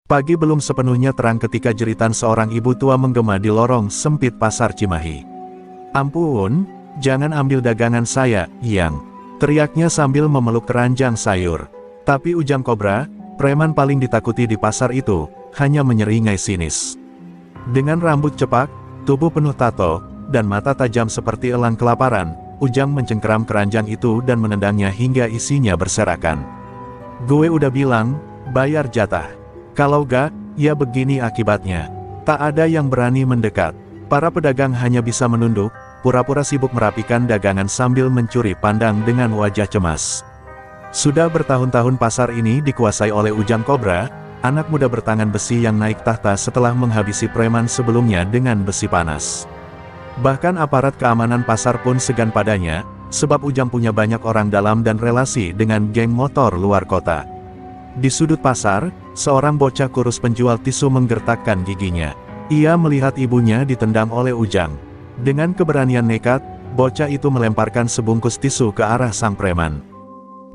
Pagi belum sepenuhnya terang ketika jeritan seorang ibu tua menggema di lorong sempit pasar Cimahi. "Ampun, jangan ambil dagangan saya, Yang!" teriaknya sambil memeluk keranjang sayur. Tapi Ujang Kobra, preman paling ditakuti di pasar itu, hanya menyeringai sinis. Dengan rambut cepak, tubuh penuh tato, dan mata tajam seperti elang kelaparan, Ujang mencengkeram keranjang itu dan menendangnya hingga isinya berserakan. "Gue udah bilang, bayar jatah. Kalau gak, ya begini akibatnya." Tak ada yang berani mendekat. Para pedagang hanya bisa menunduk, pura-pura sibuk merapikan dagangan sambil mencuri pandang dengan wajah cemas. Sudah bertahun-tahun pasar ini dikuasai oleh Ujang Kobra, anak muda bertangan besi yang naik tahta setelah menghabisi preman sebelumnya dengan besi panas. Bahkan aparat keamanan pasar pun segan padanya, sebab Ujang punya banyak orang dalam dan relasi dengan geng motor luar kota. Di sudut pasar, seorang bocah kurus penjual tisu menggertakkan giginya. Ia melihat ibunya ditendang oleh Ujang. Dengan keberanian nekat, bocah itu melemparkan sebungkus tisu ke arah sang preman.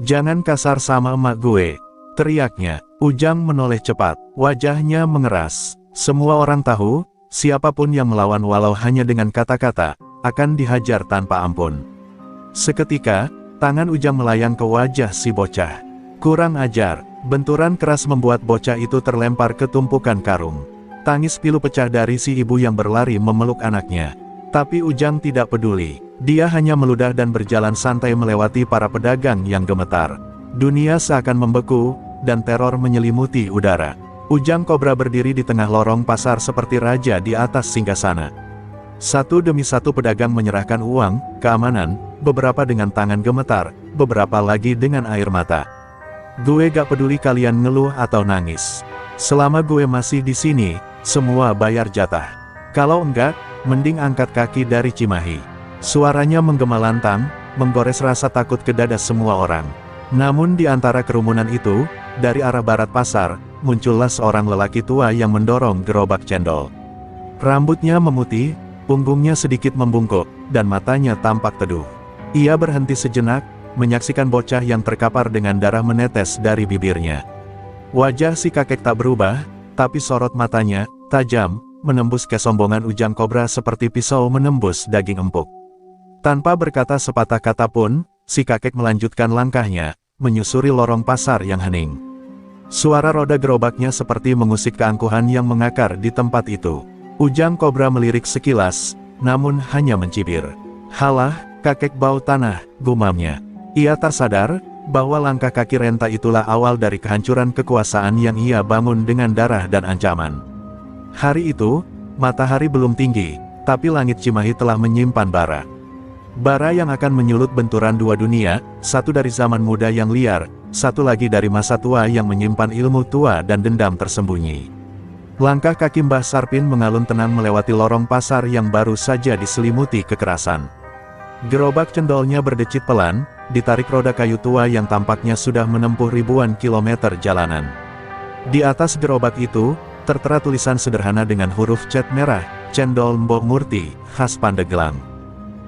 "Jangan kasar sama emak gue!" teriaknya. Ujang menoleh cepat, wajahnya mengeras. Semua orang tahu, siapapun yang melawan walau hanya dengan kata-kata, akan dihajar tanpa ampun. Seketika, tangan Ujang melayang ke wajah si bocah. "Kurang ajar!" Benturan keras membuat bocah itu terlempar ke tumpukan karung. Tangis pilu pecah dari si ibu yang berlari memeluk anaknya. Tapi Ujang tidak peduli. Dia hanya meludah dan berjalan santai melewati para pedagang yang gemetar. Dunia seakan membeku, dan teror menyelimuti udara. Ujang Kobra berdiri di tengah lorong pasar seperti raja di atas singgasana. Satu demi satu pedagang menyerahkan uang, keamanan, beberapa dengan tangan gemetar, beberapa lagi dengan air mata. "Gue gak peduli kalian ngeluh atau nangis. Selama gue masih di sini, semua bayar jatah. Kalau enggak, mending angkat kaki dari Cimahi." Suaranya menggema lantang, menggores rasa takut ke dada semua orang. Namun di antara kerumunan itu, dari arah barat pasar, muncullah seorang lelaki tua yang mendorong gerobak cendol. Rambutnya memutih, punggungnya sedikit membungkuk, dan matanya tampak teduh. Ia berhenti sejenak, menyaksikan bocah yang terkapar dengan darah menetes dari bibirnya. Wajah si kakek tak berubah, tapi sorot matanya, tajam, menembus kesombongan Ujang Kobra seperti pisau menembus daging empuk. Tanpa berkata sepatah kata pun, si kakek melanjutkan langkahnya, menyusuri lorong pasar yang hening. Suara roda gerobaknya seperti mengusik keangkuhan yang mengakar di tempat itu. Ujang Kobra melirik sekilas, namun hanya mencibir. "Halah, kakek bau tanah," gumamnya. Ia tak sadar, bahwa langkah kaki renta itulah awal dari kehancuran kekuasaan yang ia bangun dengan darah dan ancaman. Hari itu, matahari belum tinggi, tapi langit Cimahi telah menyimpan bara. Bara yang akan menyulut benturan dua dunia, satu dari zaman muda yang liar, satu lagi dari masa tua yang menyimpan ilmu tua dan dendam tersembunyi. Langkah kaki Mbah Sarpin mengalun tenang melewati lorong pasar yang baru saja diselimuti kekerasan. Gerobak cendolnya berdecit pelan, ditarik roda kayu tua yang tampaknya sudah menempuh ribuan kilometer jalanan. Di atas gerobak itu, tertera tulisan sederhana dengan huruf cat merah, "Cendol Mbok Murti, khas Pandeglang."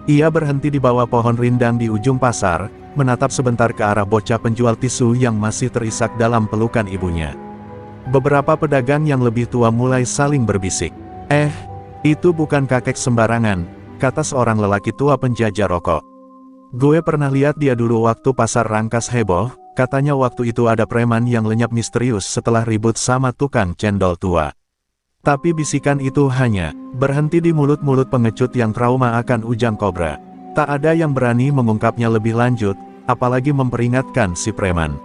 Ia berhenti di bawah pohon rindang di ujung pasar, menatap sebentar ke arah bocah penjual tisu yang masih terisak dalam pelukan ibunya. Beberapa pedagang yang lebih tua mulai saling berbisik. Itu bukan kakek sembarangan," kata seorang lelaki tua penjajah rokok. "Gue pernah lihat dia dulu waktu pasar Rangkas heboh, katanya waktu itu ada preman yang lenyap misterius setelah ribut sama tukang cendol tua." Tapi bisikan itu hanya berhenti di mulut-mulut pengecut yang trauma akan Ujang Kobra. Tak ada yang berani mengungkapnya lebih lanjut, apalagi memperingatkan si preman.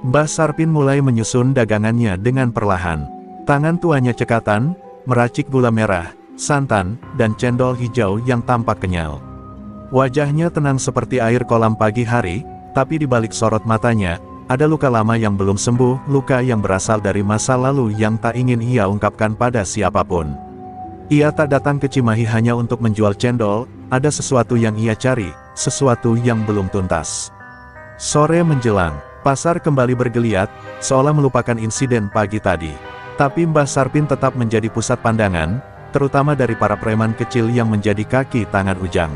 Mbah Sarpin mulai menyusun dagangannya dengan perlahan. Tangan tuanya cekatan, meracik gula merah, santan, dan cendol hijau yang tampak kenyal. Wajahnya tenang seperti air kolam pagi hari, tapi di balik sorot matanya, ada luka lama yang belum sembuh, luka yang berasal dari masa lalu yang tak ingin ia ungkapkan pada siapapun. Ia tak datang ke Cimahi hanya untuk menjual cendol, ada sesuatu yang ia cari, sesuatu yang belum tuntas. Sore menjelang, pasar kembali bergeliat, seolah melupakan insiden pagi tadi. Tapi Mbah Sarpin tetap menjadi pusat pandangan, terutama dari para preman kecil yang menjadi kaki tangan Ujang.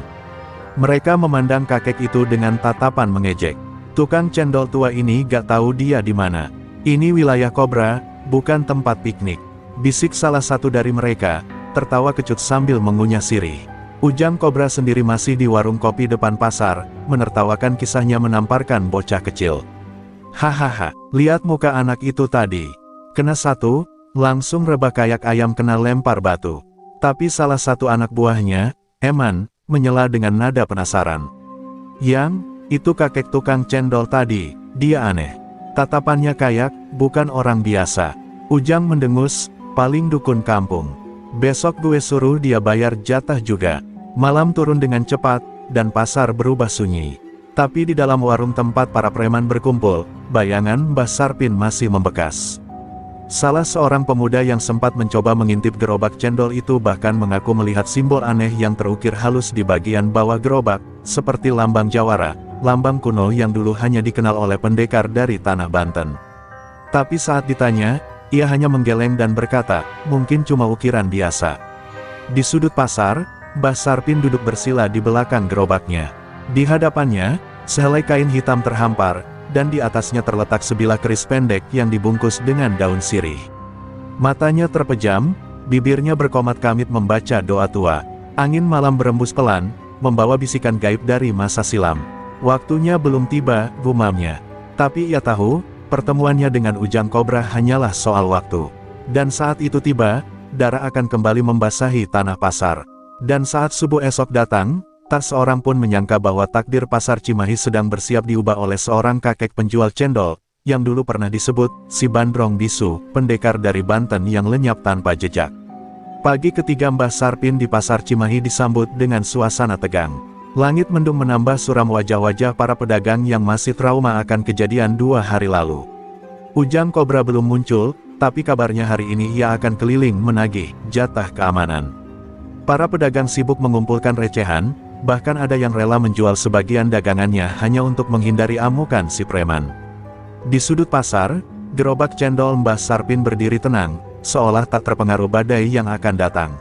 Mereka memandang kakek itu dengan tatapan mengejek. Tukang cendol tua ini gak tahu dia di mana. Ini wilayah Kobra, bukan tempat piknik. Bisik salah satu dari mereka, tertawa kecut sambil mengunyah sirih. Ujang Kobra sendiri masih di warung kopi depan pasar, menertawakan kisahnya menamparkan bocah kecil. Hahaha, lihat muka anak itu tadi. Kena satu, langsung rebah kayak ayam kena lempar batu. Tapi salah satu anak buahnya, Eman, menyela dengan nada penasaran. Yang, itu kakek tukang cendol tadi, dia aneh. Tatapannya kayak, bukan orang biasa. Ujang mendengus, paling dukun kampung. Besok gue suruh dia bayar jatah juga. Malam turun dengan cepat, dan pasar berubah sunyi. Tapi di dalam warung tempat para preman berkumpul, bayangan Mbah Sarpin masih membekas. Salah seorang pemuda yang sempat mencoba mengintip gerobak cendol itu bahkan mengaku melihat simbol aneh yang terukir halus di bagian bawah gerobak, seperti lambang jawara, lambang kuno yang dulu hanya dikenal oleh pendekar dari tanah Banten. Tapi saat ditanya, ia hanya menggeleng dan berkata, mungkin cuma ukiran biasa. Di sudut pasar, Mbah Sarpin duduk bersila di belakang gerobaknya. Di hadapannya, sehelai kain hitam terhampar, dan di atasnya terletak sebilah keris pendek yang dibungkus dengan daun sirih. Matanya terpejam, bibirnya berkomat-kamit membaca doa tua. Angin malam berembus pelan, membawa bisikan gaib dari masa silam. Waktunya belum tiba, gumamnya. Tapi ia tahu, pertemuannya dengan Ujang Kobra hanyalah soal waktu. Dan saat itu tiba, darah akan kembali membasahi tanah pasar. Dan saat subuh esok datang, tak seorang pun menyangka bahwa takdir pasar Cimahi sedang bersiap diubah oleh seorang kakek penjual cendol, yang dulu pernah disebut, si Bandrong Bisu, pendekar dari Banten yang lenyap tanpa jejak. Pagi ketiga Mbah Sarpin di pasar Cimahi disambut dengan suasana tegang. Langit mendung menambah suram wajah-wajah para pedagang yang masih trauma akan kejadian 2 hari lalu. Ujang Kobra belum muncul, tapi kabarnya hari ini ia akan keliling menagih jatah keamanan. Para pedagang sibuk mengumpulkan recehan, bahkan ada yang rela menjual sebagian dagangannya hanya untuk menghindari amukan si preman. Di sudut pasar, gerobak cendol Mbah Sarpin berdiri tenang, seolah tak terpengaruh badai yang akan datang.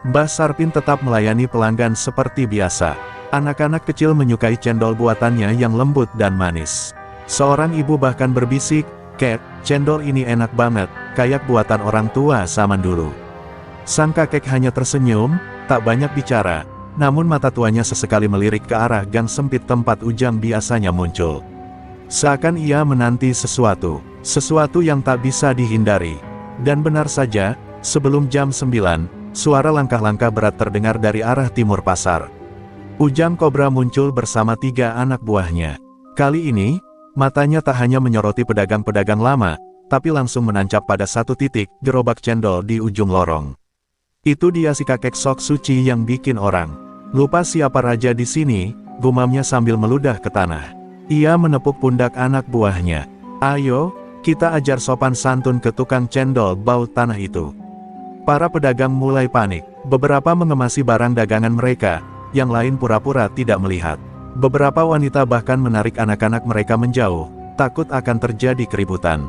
Mbah Sarpin tetap melayani pelanggan seperti biasa. Anak-anak kecil menyukai cendol buatannya yang lembut dan manis. Seorang ibu bahkan berbisik, "Kek, cendol ini enak banget, kayak buatan orang tua zaman dulu." Sang kakek hanya tersenyum, tak banyak bicara, namun mata tuanya sesekali melirik ke arah gang sempit tempat Ujang biasanya muncul. Seakan ia menanti sesuatu yang tak bisa dihindari. Dan benar saja, sebelum jam 9, suara langkah-langkah berat terdengar dari arah timur pasar. Ujang Kobra muncul bersama 3 anak buahnya. Kali ini, matanya tak hanya menyoroti pedagang-pedagang lama, tapi langsung menancap pada satu titik, gerobak cendol di ujung lorong. Itu dia si kakek sok suci yang bikin orang lupa siapa raja di sini, gumamnya sambil meludah ke tanah. Ia menepuk pundak anak buahnya. "Ayo, kita ajar sopan santun ke tukang cendol bau tanah itu." Para pedagang mulai panik. Beberapa mengemasi barang dagangan mereka, yang lain pura-pura tidak melihat. Beberapa wanita bahkan menarik anak-anak mereka menjauh, takut akan terjadi keributan.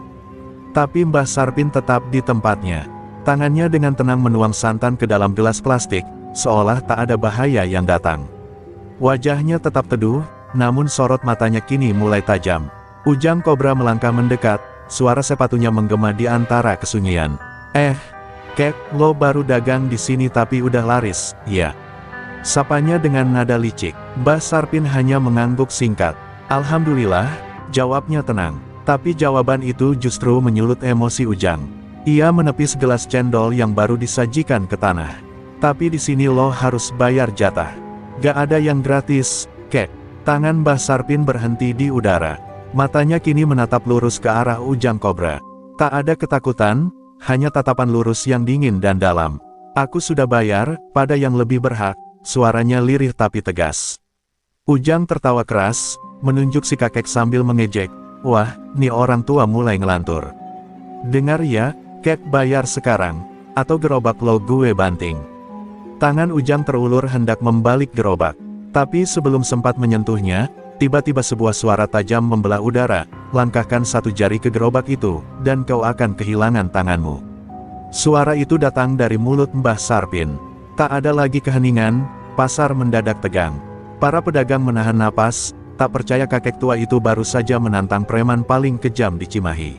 Tapi Mbah Sarpin tetap di tempatnya. Tangannya dengan tenang menuang santan ke dalam gelas plastik, seolah tak ada bahaya yang datang. Wajahnya tetap teduh, namun sorot matanya kini mulai tajam. Ujang Kobra melangkah mendekat, suara sepatunya menggema di antara kesunyian. Kek, lo baru dagang di sini tapi udah laris, ya?" Sapanya dengan nada licik. Mbah Sarpin hanya mengangguk singkat. "Alhamdulillah," jawabnya tenang. Tapi jawaban itu justru menyulut emosi Ujang. Ia menepis gelas cendol yang baru disajikan ke tanah. "Tapi di sini lo harus bayar jatah. Gak ada yang gratis, kek." Tangan Mbah Sarpin berhenti di udara. Matanya kini menatap lurus ke arah Ujang Kobra. Tak ada ketakutan, hanya tatapan lurus yang dingin dan dalam. "Aku sudah bayar, pada yang lebih berhak." Suaranya lirih tapi tegas. Ujang tertawa keras, menunjuk si kakek sambil mengejek. "Wah, nih orang tua mulai ngelantur. Dengar ya, kek, bayar sekarang, atau gerobak lo gue banting." Tangan Ujang terulur hendak membalik gerobak. Tapi sebelum sempat menyentuhnya, tiba-tiba sebuah suara tajam membelah udara. "Langkahkan satu jari ke gerobak itu, dan kau akan kehilangan tanganmu." Suara itu datang dari mulut Mbah Sarpin. Tak ada lagi keheningan, pasar mendadak tegang. Para pedagang menahan napas, tak percaya kakek tua itu baru saja menantang preman paling kejam di Cimahi.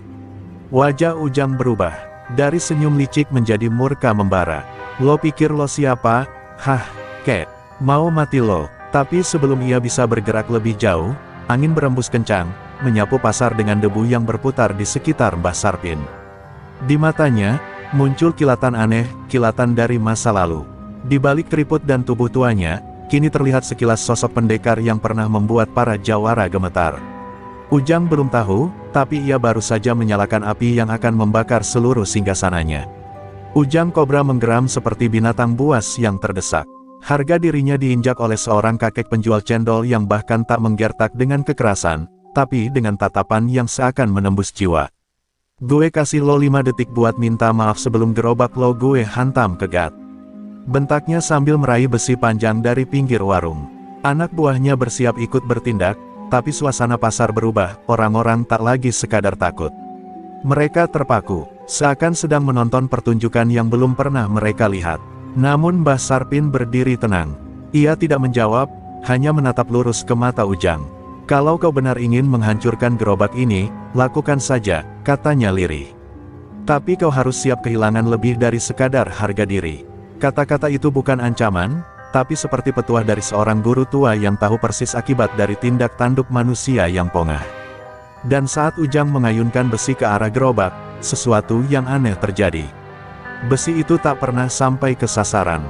Wajah Ujang berubah. Dari senyum licik menjadi murka membara. Lo pikir lo siapa? Hah, kek. Mau mati lo. Tapi sebelum ia bisa bergerak lebih jauh, angin berembus kencang, menyapu pasar dengan debu yang berputar di sekitar Mbah Sarpin. Di matanya, muncul kilatan aneh, kilatan dari masa lalu. Di balik keriput dan tubuh tuanya, kini terlihat sekilas sosok pendekar yang pernah membuat para jawara gemetar. Ujang belum tahu, tapi ia baru saja menyalakan api yang akan membakar seluruh singgasananya. Ujang Kobra menggeram seperti binatang buas yang terdesak. Harga dirinya diinjak oleh seorang kakek penjual cendol yang bahkan tak menggertak dengan kekerasan, tapi dengan tatapan yang seakan menembus jiwa. Gue kasih lo 5 detik buat minta maaf sebelum gerobak lo gue hantam ke gat. Bentaknya sambil meraih besi panjang dari pinggir warung. Anak buahnya bersiap ikut bertindak, tapi suasana pasar berubah, orang-orang tak lagi sekadar takut. Mereka terpaku, seakan sedang menonton pertunjukan yang belum pernah mereka lihat. Namun Mbah Sarpin berdiri tenang. Ia tidak menjawab, hanya menatap lurus ke mata Ujang. Kalau kau benar ingin menghancurkan gerobak ini, lakukan saja, katanya lirih. Tapi kau harus siap kehilangan lebih dari sekadar harga diri. Kata-kata itu bukan ancaman, tapi seperti petuah dari seorang guru tua yang tahu persis akibat dari tindak tanduk manusia yang pongah. Dan saat Ujang mengayunkan besi ke arah gerobak, sesuatu yang aneh terjadi. Besi itu tak pernah sampai ke sasaran.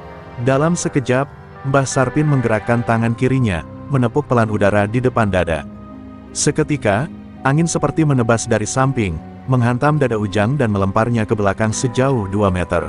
Dalam sekejap, Mbah Sarpin menggerakkan tangan kirinya, menepuk pelan udara di depan dada. Seketika, angin seperti menebas dari samping, menghantam dada Ujang dan melemparnya ke belakang sejauh 2 meter.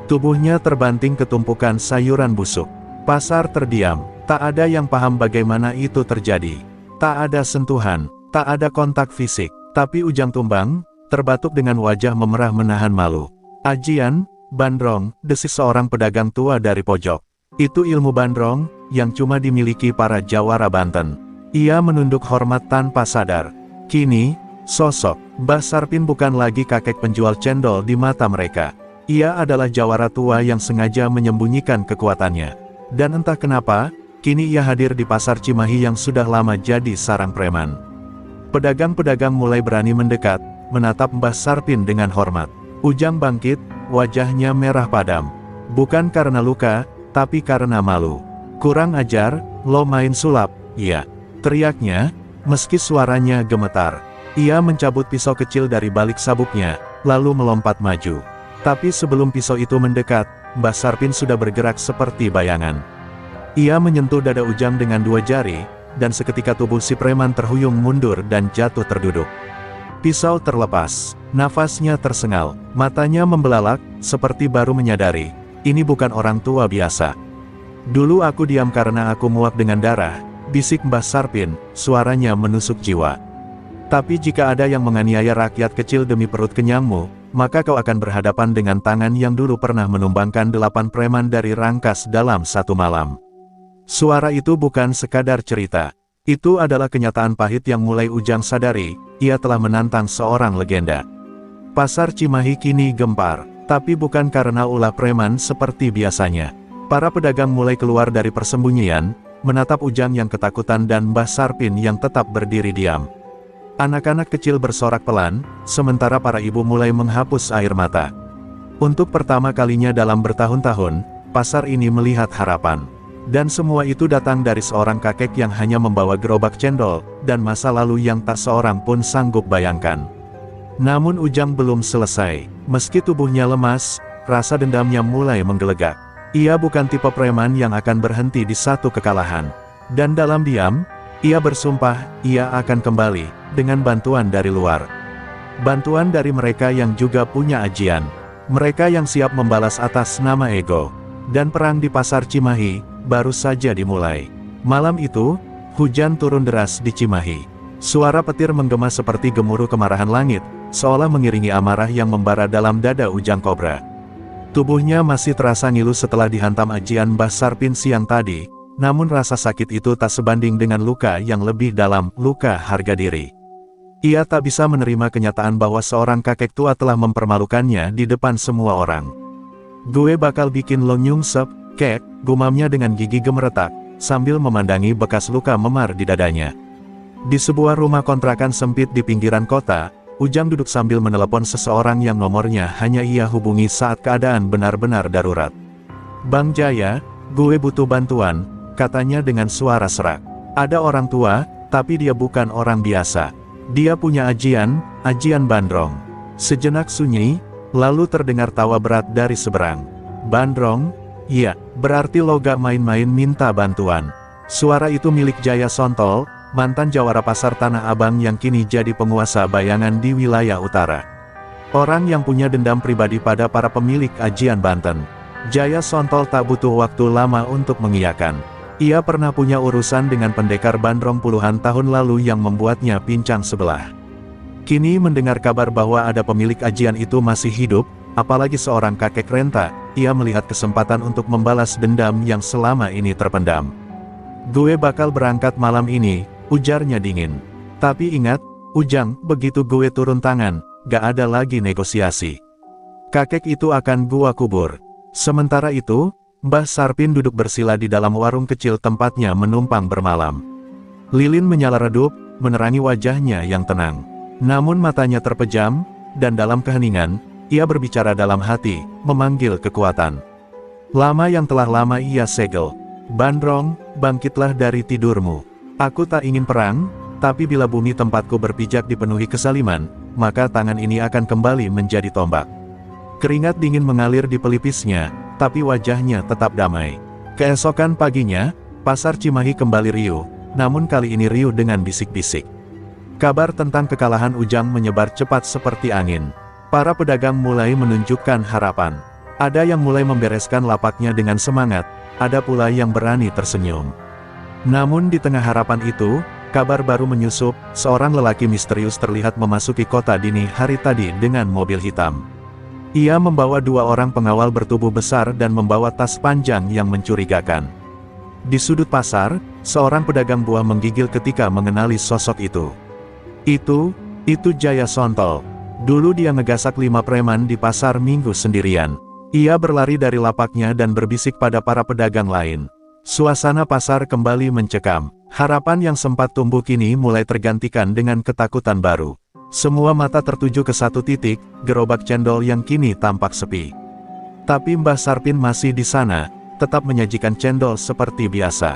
Tubuhnya terbanting ke tumpukan sayuran busuk. Pasar terdiam, tak ada yang paham bagaimana itu terjadi. Tak ada sentuhan, tak ada kontak fisik, tapi Ujang tumbang, terbatuk dengan wajah memerah menahan malu. Ajian, Bandrong, desis seorang pedagang tua dari pojok. Itu ilmu Bandrong, yang cuma dimiliki para jawara Banten. Ia menunduk hormat tanpa sadar. Kini, sosok Mbah Sarpin bukan lagi kakek penjual cendol di mata mereka. Ia adalah jawara tua yang sengaja menyembunyikan kekuatannya. Dan entah kenapa, kini ia hadir di pasar Cimahi yang sudah lama jadi sarang preman. Pedagang-pedagang mulai berani mendekat, menatap Mbah Sarpin dengan hormat. Ujang bangkit, wajahnya merah padam. Bukan karena luka, tapi karena malu. Kurang ajar, lo main sulap, iya. Teriaknya, meski suaranya gemetar. Ia mencabut pisau kecil dari balik sabuknya, lalu melompat maju. Tapi sebelum pisau itu mendekat, Mbah Sarpin sudah bergerak seperti bayangan. Ia menyentuh dada Ujang dengan 2 jari, dan seketika tubuh si preman terhuyung mundur dan jatuh terduduk. Pisau terlepas, nafasnya tersengal, matanya membelalak, seperti baru menyadari, ini bukan orang tua biasa. Dulu aku diam karena aku muak dengan darah, bisik Mbah Sarpin, suaranya menusuk jiwa. Tapi jika ada yang menganiaya rakyat kecil demi perut kenyangmu, maka kau akan berhadapan dengan tangan yang dulu pernah menumbangkan 8 preman dari Rangkas dalam 1 malam. Suara itu bukan sekadar cerita. Itu adalah kenyataan pahit yang mulai Ujang sadari, ia telah menantang seorang legenda. Pasar Cimahi kini gempar, tapi bukan karena ulah preman seperti biasanya. Para pedagang mulai keluar dari persembunyian, menatap Ujang yang ketakutan dan Mbah Sarpin yang tetap berdiri diam. Anak-anak kecil bersorak pelan, sementara para ibu mulai menghapus air mata. Untuk pertama kalinya dalam bertahun-tahun, pasar ini melihat harapan. Dan semua itu datang dari seorang kakek yang hanya membawa gerobak cendol, dan masa lalu yang tak seorang pun sanggup bayangkan. Namun Ujang belum selesai. Meski tubuhnya lemas, rasa dendamnya mulai menggelegak. Ia bukan tipe preman yang akan berhenti di satu kekalahan. Dan dalam diam, ia bersumpah, ia akan kembali, dengan bantuan dari luar. Bantuan dari mereka yang juga punya ajian. Mereka yang siap membalas atas nama ego. Dan perang di pasar Cimahi baru saja dimulai. Malam itu, hujan turun deras di Cimahi. Suara petir menggema seperti gemuruh kemarahan langit, seolah mengiringi amarah yang membara dalam dada Ujang Kobra. Tubuhnya masih terasa ngilu setelah dihantam ajian Mbah Sarpin siang tadi, namun rasa sakit itu tak sebanding dengan luka yang lebih dalam, luka harga diri. Ia tak bisa menerima kenyataan bahwa seorang kakek tua telah mempermalukannya di depan semua orang. Gue bakal bikin lo nyungsep, kek, gumamnya dengan gigi gemeretak, sambil memandangi bekas luka memar di dadanya. Di sebuah rumah kontrakan sempit di pinggiran kota, Ujang duduk sambil menelepon seseorang yang nomornya hanya ia hubungi saat keadaan benar-benar darurat. "Bang Jaya, gue butuh bantuan," katanya dengan suara serak. "Ada orang tua, tapi dia bukan orang biasa. Dia punya ajian Bandrong." Sejenak sunyi, lalu terdengar tawa berat dari seberang. "Bandrong? Iya, berarti lo gak main-main minta bantuan." Suara itu milik Jaya Sontol, mantan jawara pasar Tanah Abang yang kini jadi penguasa bayangan di wilayah utara. Orang yang punya dendam pribadi pada para pemilik ajian Banten. Jaya Sontol tak butuh waktu lama untuk mengiyakan. Ia pernah punya urusan dengan pendekar Bandrong puluhan tahun lalu yang membuatnya pincang sebelah. Kini mendengar kabar bahwa ada pemilik ajian itu masih hidup, apalagi seorang kakek renta, ia melihat kesempatan untuk membalas dendam yang selama ini terpendam. "Gue bakal berangkat malam ini," ujarnya dingin. "Tapi ingat, Ujang, begitu gue turun tangan, gak ada lagi negosiasi. Kakek itu akan gua kubur." Sementara itu, Mbah Sarpin duduk bersila di dalam warung kecil tempatnya menumpang bermalam. Lilin menyala redup, menerangi wajahnya yang tenang. Namun matanya terpejam, dan dalam keheningan, ia berbicara dalam hati, memanggil kekuatan. Lama yang telah lama ia segel. "Bandrong, bangkitlah dari tidurmu. Aku tak ingin perang, tapi bila bumi tempatku berpijak dipenuhi kesaliman, maka tangan ini akan kembali menjadi tombak." Keringat dingin mengalir di pelipisnya, tapi wajahnya tetap damai. Keesokan paginya, pasar Cimahi kembali riuh, namun kali ini riuh dengan bisik-bisik. Kabar tentang kekalahan Ujang menyebar cepat seperti angin. Para pedagang mulai menunjukkan harapan. Ada yang mulai membereskan lapaknya dengan semangat, ada pula yang berani tersenyum. Namun di tengah harapan itu, kabar baru menyusup, seorang lelaki misterius terlihat memasuki kota dini hari tadi dengan mobil hitam. Ia membawa 2 orang pengawal bertubuh besar dan membawa tas panjang yang mencurigakan. Di sudut pasar, seorang pedagang buah menggigil ketika mengenali sosok itu. Itu Jaya Sontol. Dulu dia ngegasak 5 preman di pasar Minggu sendirian. Ia berlari dari lapaknya dan berbisik pada para pedagang lain. Suasana pasar kembali mencekam. Harapan yang sempat tumbuh kini mulai tergantikan dengan ketakutan baru. Semua mata tertuju ke satu titik, gerobak cendol yang kini tampak sepi. Tapi Mbah Sarpin masih di sana, tetap menyajikan cendol seperti biasa.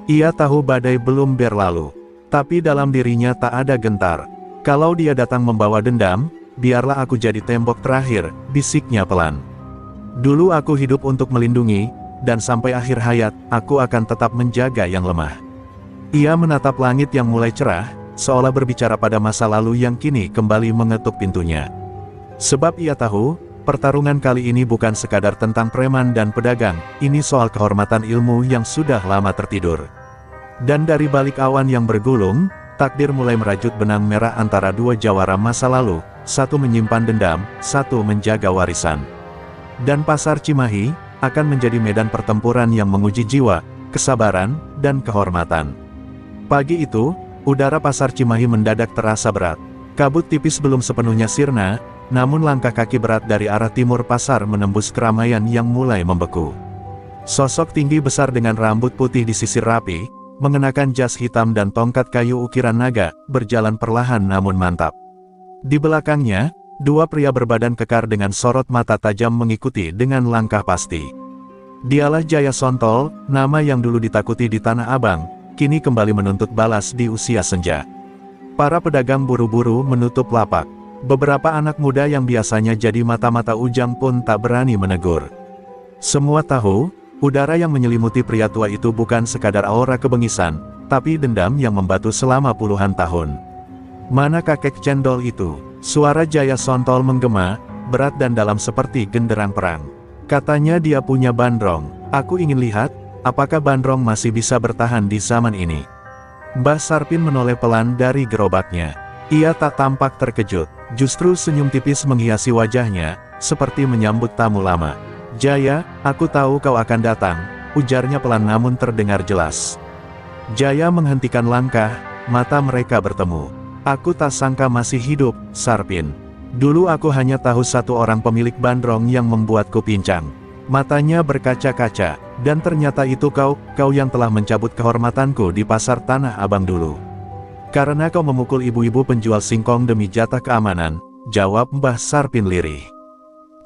Ia tahu badai belum berlalu, tapi dalam dirinya tak ada gentar. "Kalau dia datang membawa dendam, biarlah aku jadi tembok terakhir," bisiknya pelan. "Dulu aku hidup untuk melindungi, dan sampai akhir hayat, aku akan tetap menjaga yang lemah." Ia menatap langit yang mulai cerah, seolah berbicara pada masa lalu yang kini kembali mengetuk pintunya. Sebab ia tahu, pertarungan kali ini bukan sekadar tentang preman dan pedagang, ini soal kehormatan ilmu yang sudah lama tertidur. Dan dari balik awan yang bergulung, takdir mulai merajut benang merah antara 2 jawara masa lalu, satu menyimpan dendam, satu menjaga warisan. Dan pasar Cimahi akan menjadi medan pertempuran yang menguji jiwa, kesabaran, dan kehormatan. Pagi itu, udara pasar Cimahi mendadak terasa berat. Kabut tipis belum sepenuhnya sirna, namun langkah kaki berat dari arah timur pasar menembus keramaian yang mulai membeku. Sosok tinggi besar dengan rambut putih disisir rapi, mengenakan jas hitam dan tongkat kayu ukiran naga, berjalan perlahan namun mantap. Di belakangnya, 2 pria berbadan kekar dengan sorot mata tajam mengikuti dengan langkah pasti. Dialah Jaya Sontol, nama yang dulu ditakuti di Tanah Abang, kini kembali menuntut balas di usia senja. Para pedagang buru-buru menutup lapak. Beberapa anak muda yang biasanya jadi mata-mata Ujang pun tak berani menegur. Semua tahu, udara yang menyelimuti pria tua itu bukan sekadar aura kebengisan, tapi dendam yang membatu selama puluhan tahun. "Mana kakek cendol itu?" Suara Jaya Sontol menggema, berat dan dalam seperti genderang perang. "Katanya dia punya Bandrong. Aku ingin lihat, apakah Bandrong masih bisa bertahan di zaman ini." Mbah Sarpin menoleh pelan dari gerobaknya. Ia tak tampak terkejut, justru senyum tipis menghiasi wajahnya, seperti menyambut tamu lama. "Jaya, aku tahu kau akan datang," ujarnya pelan namun terdengar jelas. Jaya menghentikan langkah, mata mereka bertemu. "Aku tak sangka masih hidup, Sarpin. Dulu aku hanya tahu satu orang pemilik Bandrong yang membuatku pincang." Matanya berkaca-kaca, "Dan ternyata itu kau yang telah mencabut kehormatanku di pasar Tanah Abang dulu." Karena kau memukul ibu-ibu penjual singkong demi jatah keamanan, jawab Mbah Sarpin lirih.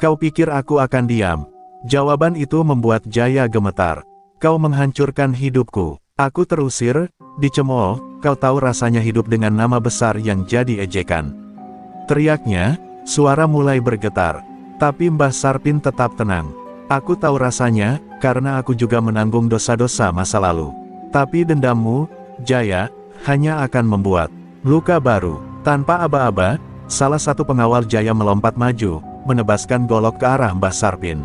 Kau pikir aku akan diam? Jawaban itu membuat Jaya gemetar. Kau menghancurkan hidupku. Aku terusir, dicemooh, kau tahu rasanya hidup dengan nama besar yang jadi ejekan. Teriaknya, suara mulai bergetar. Tapi Mbah Sarpin tetap tenang. Aku tahu rasanya, karena aku juga menanggung dosa-dosa masa lalu. Tapi dendammu, Jaya, hanya akan membuat luka baru. Tanpa aba-aba, salah satu pengawal Jaya melompat maju, menebaskan golok ke arah Mbah Sarpin.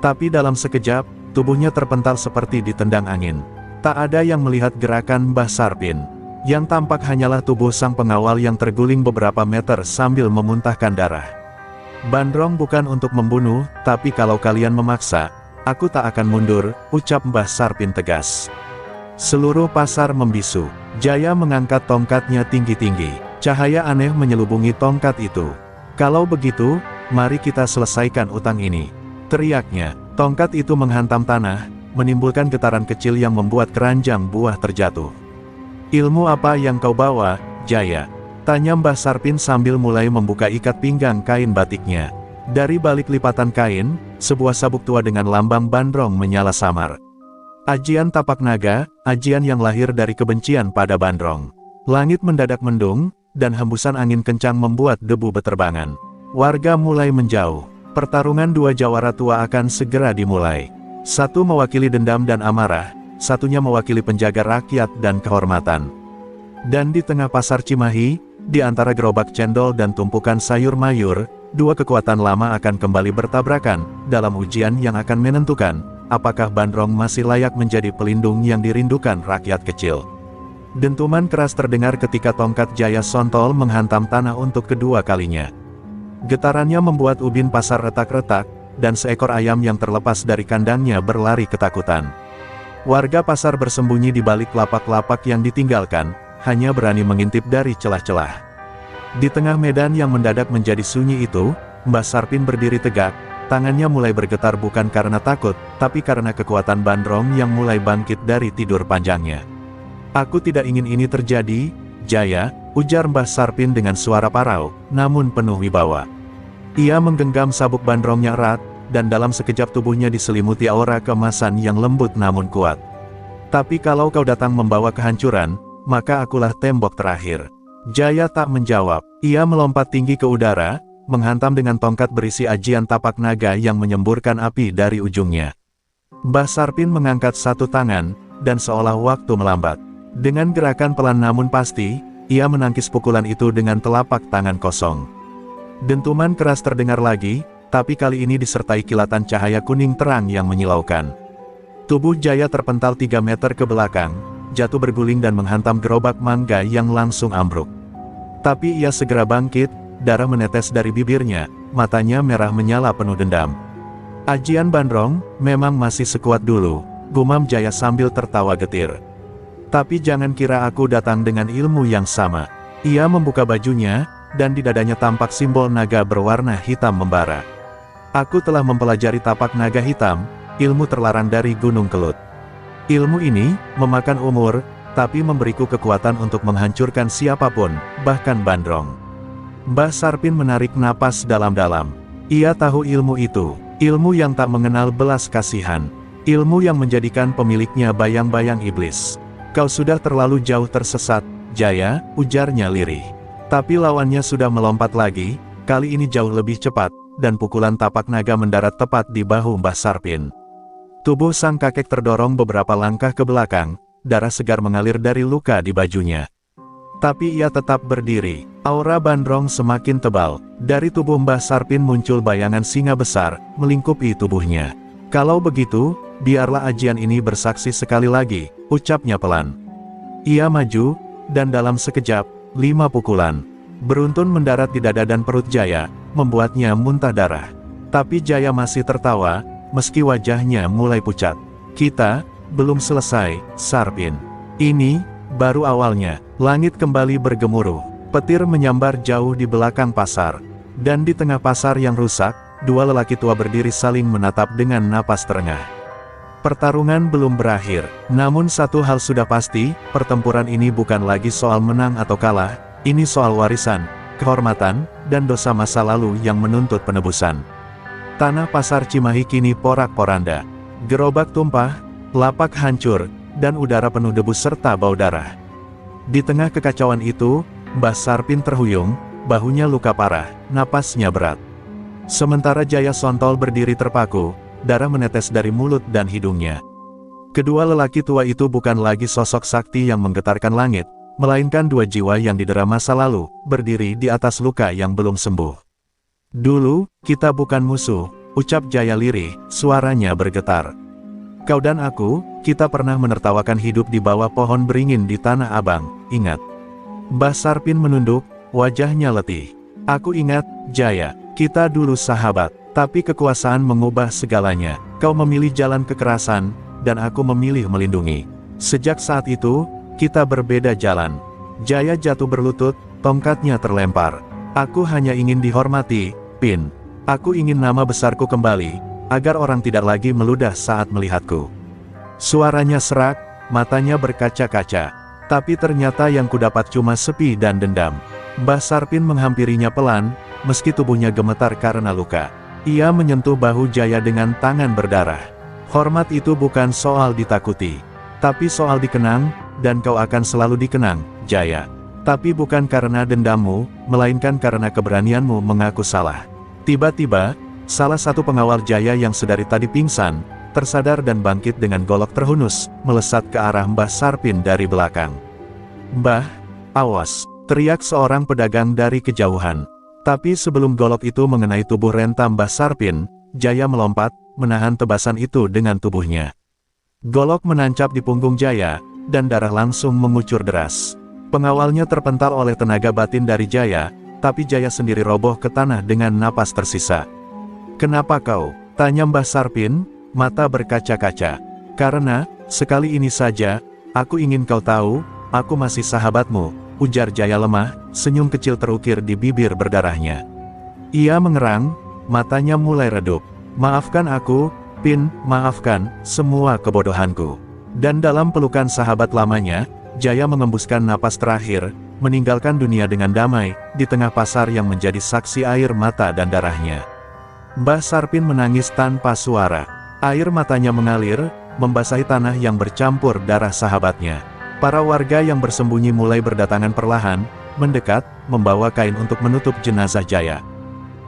Tapi dalam sekejap, tubuhnya terpental seperti ditendang angin. Tak ada yang melihat gerakan Mbah Sarpin. Yang tampak hanyalah tubuh sang pengawal yang terguling beberapa meter sambil memuntahkan darah. Bandrong bukan untuk membunuh, tapi kalau kalian memaksa, aku tak akan mundur, ucap Mbah Sarpin tegas. Seluruh pasar membisu. Jaya mengangkat tongkatnya tinggi-tinggi. Cahaya aneh menyelubungi tongkat itu. Kalau begitu, mari kita selesaikan utang ini. Teriaknya, tongkat itu menghantam tanah, menimbulkan getaran kecil yang membuat keranjang buah terjatuh. Ilmu apa yang kau bawa, Jaya? Tanya Mbah Sarpin sambil mulai membuka ikat pinggang kain batiknya. Dari balik lipatan kain, sebuah sabuk tua dengan lambang Bandrong menyala samar. Ajian tapak naga, ajian yang lahir dari kebencian pada Bandrong. Langit mendadak mendung, dan hembusan angin kencang membuat debu beterbangan. Warga mulai menjauh. Pertarungan dua jawara tua akan segera dimulai. Satu mewakili dendam dan amarah, satunya mewakili penjaga rakyat dan kehormatan. Dan di tengah pasar Cimahi, di antara gerobak cendol dan tumpukan sayur mayur, dua kekuatan lama akan kembali bertabrakan, dalam ujian yang akan menentukan, apakah Bandrong masih layak menjadi pelindung yang dirindukan rakyat kecil. Dentuman keras terdengar ketika tongkat Jaya Sontol menghantam tanah untuk kedua kalinya. Getarannya membuat ubin pasar retak-retak, dan seekor ayam yang terlepas dari kandangnya berlari ketakutan. Warga pasar bersembunyi di balik lapak-lapak yang ditinggalkan, hanya berani mengintip dari celah-celah. Di tengah medan yang mendadak menjadi sunyi itu, Mbah Sarpin berdiri tegak, tangannya mulai bergetar bukan karena takut, tapi karena kekuatan Bandrong yang mulai bangkit dari tidur panjangnya. Aku tidak ingin ini terjadi, Jaya, ujar Mbah Sarpin dengan suara parau, namun penuh wibawa. Ia menggenggam sabuk Bandrongnya erat, dan dalam sekejap tubuhnya diselimuti aura keemasan yang lembut namun kuat. Tapi kalau kau datang membawa kehancuran, maka akulah tembok terakhir. Jaya tak menjawab. Ia melompat tinggi ke udara, menghantam dengan tongkat berisi ajian tapak naga yang menyemburkan api dari ujungnya. Mbah Sarpin mengangkat satu tangan, dan seolah waktu melambat. Dengan gerakan pelan namun pasti, ia menangkis pukulan itu dengan telapak tangan kosong. Dentuman keras terdengar lagi, tapi kali ini disertai kilatan cahaya kuning terang yang menyilaukan. Tubuh Jaya terpental 3 meter ke belakang, jatuh berguling dan menghantam gerobak mangga yang langsung ambruk. Tapi ia segera bangkit, darah menetes dari bibirnya, matanya merah menyala penuh dendam. Ajian Bandrong, memang masih sekuat dulu, gumam Jaya sambil tertawa getir. Tapi jangan kira aku datang dengan ilmu yang sama. Ia membuka bajunya, dan di dadanya tampak simbol naga berwarna hitam membara. Aku telah mempelajari tapak naga hitam, ilmu terlarang dari Gunung Kelut. Ilmu ini, memakan umur, tapi memberiku kekuatan untuk menghancurkan siapapun, bahkan Bandrong. Mbah Sarpin menarik napas dalam-dalam. Ia tahu ilmu itu, ilmu yang tak mengenal belas kasihan, ilmu yang menjadikan pemiliknya bayang-bayang iblis. Kau sudah terlalu jauh tersesat, Jaya, ujarnya lirih. Tapi lawannya sudah melompat lagi, kali ini jauh lebih cepat, dan pukulan tapak naga mendarat tepat di bahu Mbah Sarpin. Tubuh sang kakek terdorong beberapa langkah ke belakang, darah segar mengalir dari luka di bajunya. Tapi ia tetap berdiri. Aura Bandrong semakin tebal. Dari tubuh Mbah Sarpin muncul bayangan singa besar, melingkupi tubuhnya. Kalau begitu, biarlah ajian ini bersaksi sekali lagi, ucapnya pelan. Ia maju, dan dalam sekejap, 5 pukulan beruntun mendarat di dada dan perut Jaya, membuatnya muntah darah. Tapi Jaya masih tertawa, meski wajahnya mulai pucat. Kita belum selesai, Sarpin. Ini baru awalnya. Langit kembali bergemuruh. Petir menyambar jauh di belakang pasar. Dan di tengah pasar yang rusak, 2 lelaki tua berdiri saling menatap dengan napas terengah. Pertarungan belum berakhir, namun satu hal sudah pasti, pertempuran ini bukan lagi soal menang atau kalah, ini soal warisan, kehormatan, dan dosa masa lalu yang menuntut penebusan. Tanah pasar Cimahi kini porak-poranda. Gerobak tumpah, lapak hancur, dan udara penuh debu serta bau darah. Di tengah kekacauan itu, Mbah Sarpin terhuyung, bahunya luka parah, napasnya berat. Sementara Jaya Sontol berdiri terpaku, darah menetes dari mulut dan hidungnya. Kedua lelaki tua itu bukan lagi sosok sakti yang menggetarkan langit, melainkan dua jiwa yang didera masa lalu, berdiri di atas luka yang belum sembuh. Dulu, kita bukan musuh, ucap Jaya lirih, suaranya bergetar. Kau dan aku, kita pernah menertawakan hidup di bawah pohon beringin di Tanah Abang, ingat? Mbah Sarpin menunduk, wajahnya letih. Aku ingat, Jaya, kita dulu sahabat. Tapi kekuasaan mengubah segalanya. Kau memilih jalan kekerasan, dan aku memilih melindungi. Sejak saat itu, kita berbeda jalan. Jaya jatuh berlutut, tongkatnya terlempar. Aku hanya ingin dihormati, Pin. Aku ingin nama besarku kembali, agar orang tidak lagi meludah saat melihatku. Suaranya serak, matanya berkaca-kaca. Tapi ternyata yang kudapat cuma sepi dan dendam. Mbah Sarpin menghampirinya pelan, meski tubuhnya gemetar karena luka. Ia menyentuh bahu Jaya dengan tangan berdarah. Hormat itu bukan soal ditakuti, tapi soal dikenang, dan kau akan selalu dikenang, Jaya. Tapi bukan karena dendammu, melainkan karena keberanianmu mengaku salah. Tiba-tiba, salah satu pengawal Jaya yang sedari tadi pingsan, tersadar dan bangkit dengan golok terhunus, melesat ke arah Mbah Sarpin dari belakang. Mbah, awas, teriak seorang pedagang dari kejauhan. Tapi sebelum golok itu mengenai tubuh renta Mbah Sarpin, Jaya melompat, menahan tebasan itu dengan tubuhnya. Golok menancap di punggung Jaya, dan darah langsung mengucur deras. Pengawalnya terpental oleh tenaga batin dari Jaya, tapi Jaya sendiri roboh ke tanah dengan napas tersisa. Kenapa kau? Tanya Mbah Sarpin, mata berkaca-kaca. Karena, sekali ini saja, aku ingin kau tahu, aku masih sahabatmu, ujar Jaya lemah, senyum kecil terukir di bibir berdarahnya. Ia mengerang, matanya mulai redup. Maafkan aku, Pin, maafkan, semua kebodohanku. Dan dalam pelukan sahabat lamanya, Jaya mengembuskan napas terakhir, meninggalkan dunia dengan damai, di tengah pasar yang menjadi saksi air mata dan darahnya. Mbah Sarpin menangis tanpa suara. Air matanya mengalir, membasahi tanah yang bercampur darah sahabatnya. Para warga yang bersembunyi mulai berdatangan perlahan, mendekat, membawa kain untuk menutup jenazah Jaya.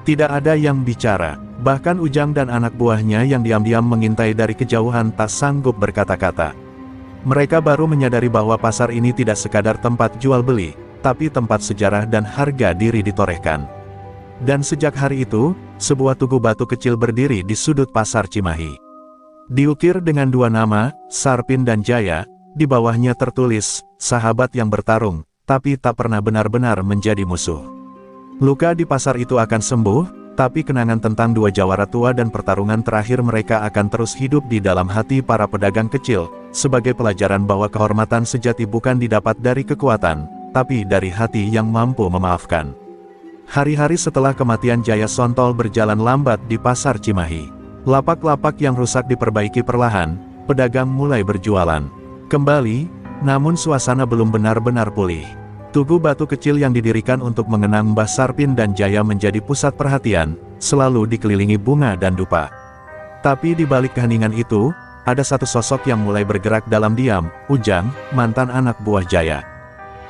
Tidak ada yang bicara, bahkan Ujang dan anak buahnya yang diam-diam mengintai dari kejauhan tak sanggup berkata-kata. Mereka baru menyadari bahwa pasar ini tidak sekadar tempat jual beli, tapi tempat sejarah dan harga diri ditorehkan. Dan sejak hari itu, sebuah tugu batu kecil berdiri di sudut pasar Cimahi. Diukir dengan dua nama, Sarpin dan Jaya. Di bawahnya tertulis, sahabat yang bertarung, tapi tak pernah benar-benar menjadi musuh. Luka di pasar itu akan sembuh, tapi kenangan tentang dua jawara tua dan pertarungan terakhir mereka akan terus hidup di dalam hati para pedagang kecil, sebagai pelajaran bahwa kehormatan sejati bukan didapat dari kekuatan, tapi dari hati yang mampu memaafkan. Hari-hari setelah kematian Jaya Sontol berjalan lambat di pasar Cimahi. Lapak-lapak yang rusak diperbaiki perlahan, pedagang mulai berjualan kembali, namun suasana belum benar-benar pulih. Tugu batu kecil yang didirikan untuk mengenang Mbah Sarpin dan Jaya menjadi pusat perhatian, selalu dikelilingi bunga dan dupa. Tapi di balik keheningan itu, ada satu sosok yang mulai bergerak dalam diam, Ujang, mantan anak buah Jaya.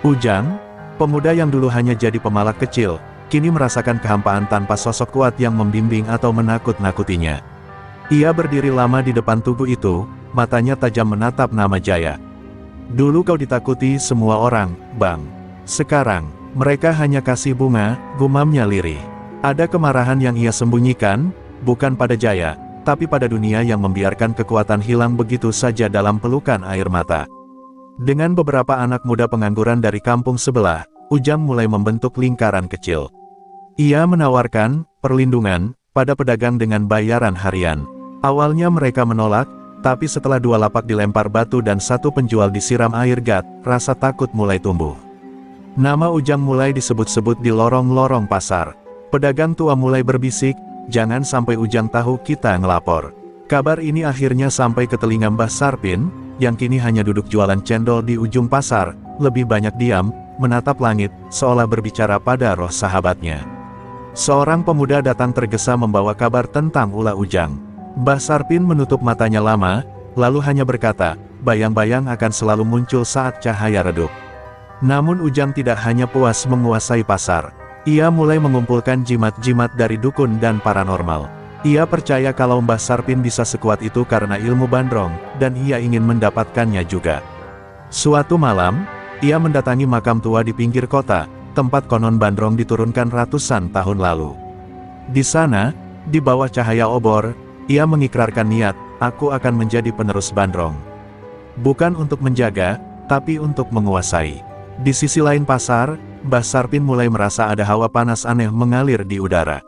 Ujang, pemuda yang dulu hanya jadi pemalak kecil, kini merasakan kehampaan tanpa sosok kuat yang membimbing atau menakut-nakutinya. Ia berdiri lama di depan tugu itu, matanya tajam menatap nama Jaya. Dulu kau ditakuti semua orang, Bang. Sekarang, mereka hanya kasih bunga, gumamnya lirih. Ada kemarahan yang ia sembunyikan, bukan pada Jaya, tapi pada dunia yang membiarkan kekuatan hilang begitu saja dalam pelukan air mata. Dengan beberapa anak muda pengangguran dari kampung sebelah, Ujang mulai membentuk lingkaran kecil. Ia menawarkan perlindungan pada pedagang dengan bayaran harian. Awalnya mereka menolak, tapi setelah dua lapak dilempar batu dan satu penjual disiram air gat, rasa takut mulai tumbuh. Nama Ujang mulai disebut-sebut di lorong-lorong pasar. Pedagang tua mulai berbisik, jangan sampai Ujang tahu kita ngelapor. Kabar ini akhirnya sampai ke telinga Mbah Sarpin, yang kini hanya duduk jualan cendol di ujung pasar, lebih banyak diam, menatap langit, seolah berbicara pada roh sahabatnya. Seorang pemuda datang tergesa membawa kabar tentang ulah Ujang. Mbah Sarpin menutup matanya lama, lalu hanya berkata, bayang-bayang akan selalu muncul saat cahaya redup. Namun Ujang tidak hanya puas menguasai pasar. Ia mulai mengumpulkan jimat-jimat dari dukun dan paranormal. Ia percaya kalau Mbah Sarpin bisa sekuat itu karena ilmu Bandrong, dan ia ingin mendapatkannya juga. Suatu malam, ia mendatangi makam tua di pinggir kota, tempat konon Bandrong diturunkan ratusan tahun lalu. Di sana, di bawah cahaya obor, ia mengikrarkan niat, aku akan menjadi penerus Bandrong. Bukan untuk menjaga, tapi untuk menguasai. Di sisi lain pasar, Mbah Sarpin mulai merasa ada hawa panas aneh mengalir di udara.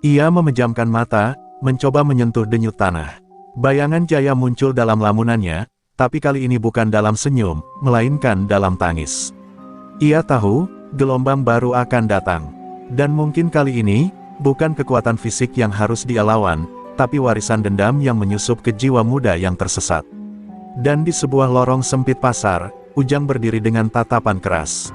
Ia memejamkan mata, mencoba menyentuh denyut tanah. Bayangan Jaya muncul dalam lamunannya, tapi kali ini bukan dalam senyum, melainkan dalam tangis. Ia tahu, gelombang baru akan datang. Dan mungkin kali ini, bukan kekuatan fisik yang harus dia lawan, tapi warisan dendam yang menyusup ke jiwa muda yang tersesat. Dan di sebuah lorong sempit pasar, Ujang berdiri dengan tatapan keras.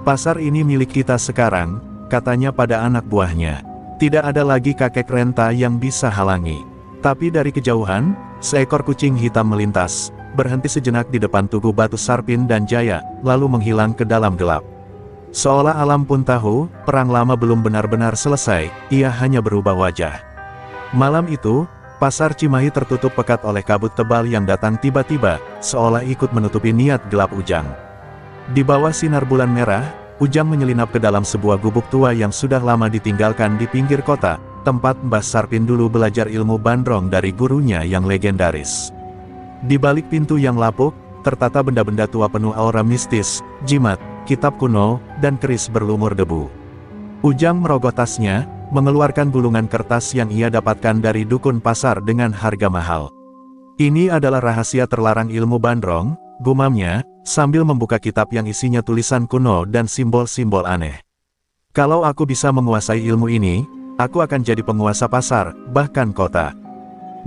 Pasar ini milik kita sekarang, katanya pada anak buahnya. Tidak ada lagi kakek renta yang bisa halangi. Tapi dari kejauhan, seekor kucing hitam melintas, berhenti sejenak di depan tugu batu Sarpin dan Jaya, lalu menghilang ke dalam gelap. Seolah alam pun tahu, perang lama belum benar-benar selesai, ia hanya berubah wajah. Malam itu, pasar Cimahi tertutup pekat oleh kabut tebal yang datang tiba-tiba, seolah ikut menutupi niat gelap Ujang. Di bawah sinar bulan merah, Ujang menyelinap ke dalam sebuah gubuk tua yang sudah lama ditinggalkan di pinggir kota, tempat Mbah Sarpin dulu belajar ilmu Bandrong dari gurunya yang legendaris. Di balik pintu yang lapuk, tertata benda-benda tua penuh aura mistis, jimat, kitab kuno, dan keris berlumur debu. Ujang merogoh tasnya, mengeluarkan gulungan kertas yang ia dapatkan dari dukun pasar dengan harga mahal. Ini adalah rahasia terlarang ilmu Bandrong, gumamnya, sambil membuka kitab yang isinya tulisan kuno dan simbol-simbol aneh. Kalau aku bisa menguasai ilmu ini, aku akan jadi penguasa pasar, bahkan kota.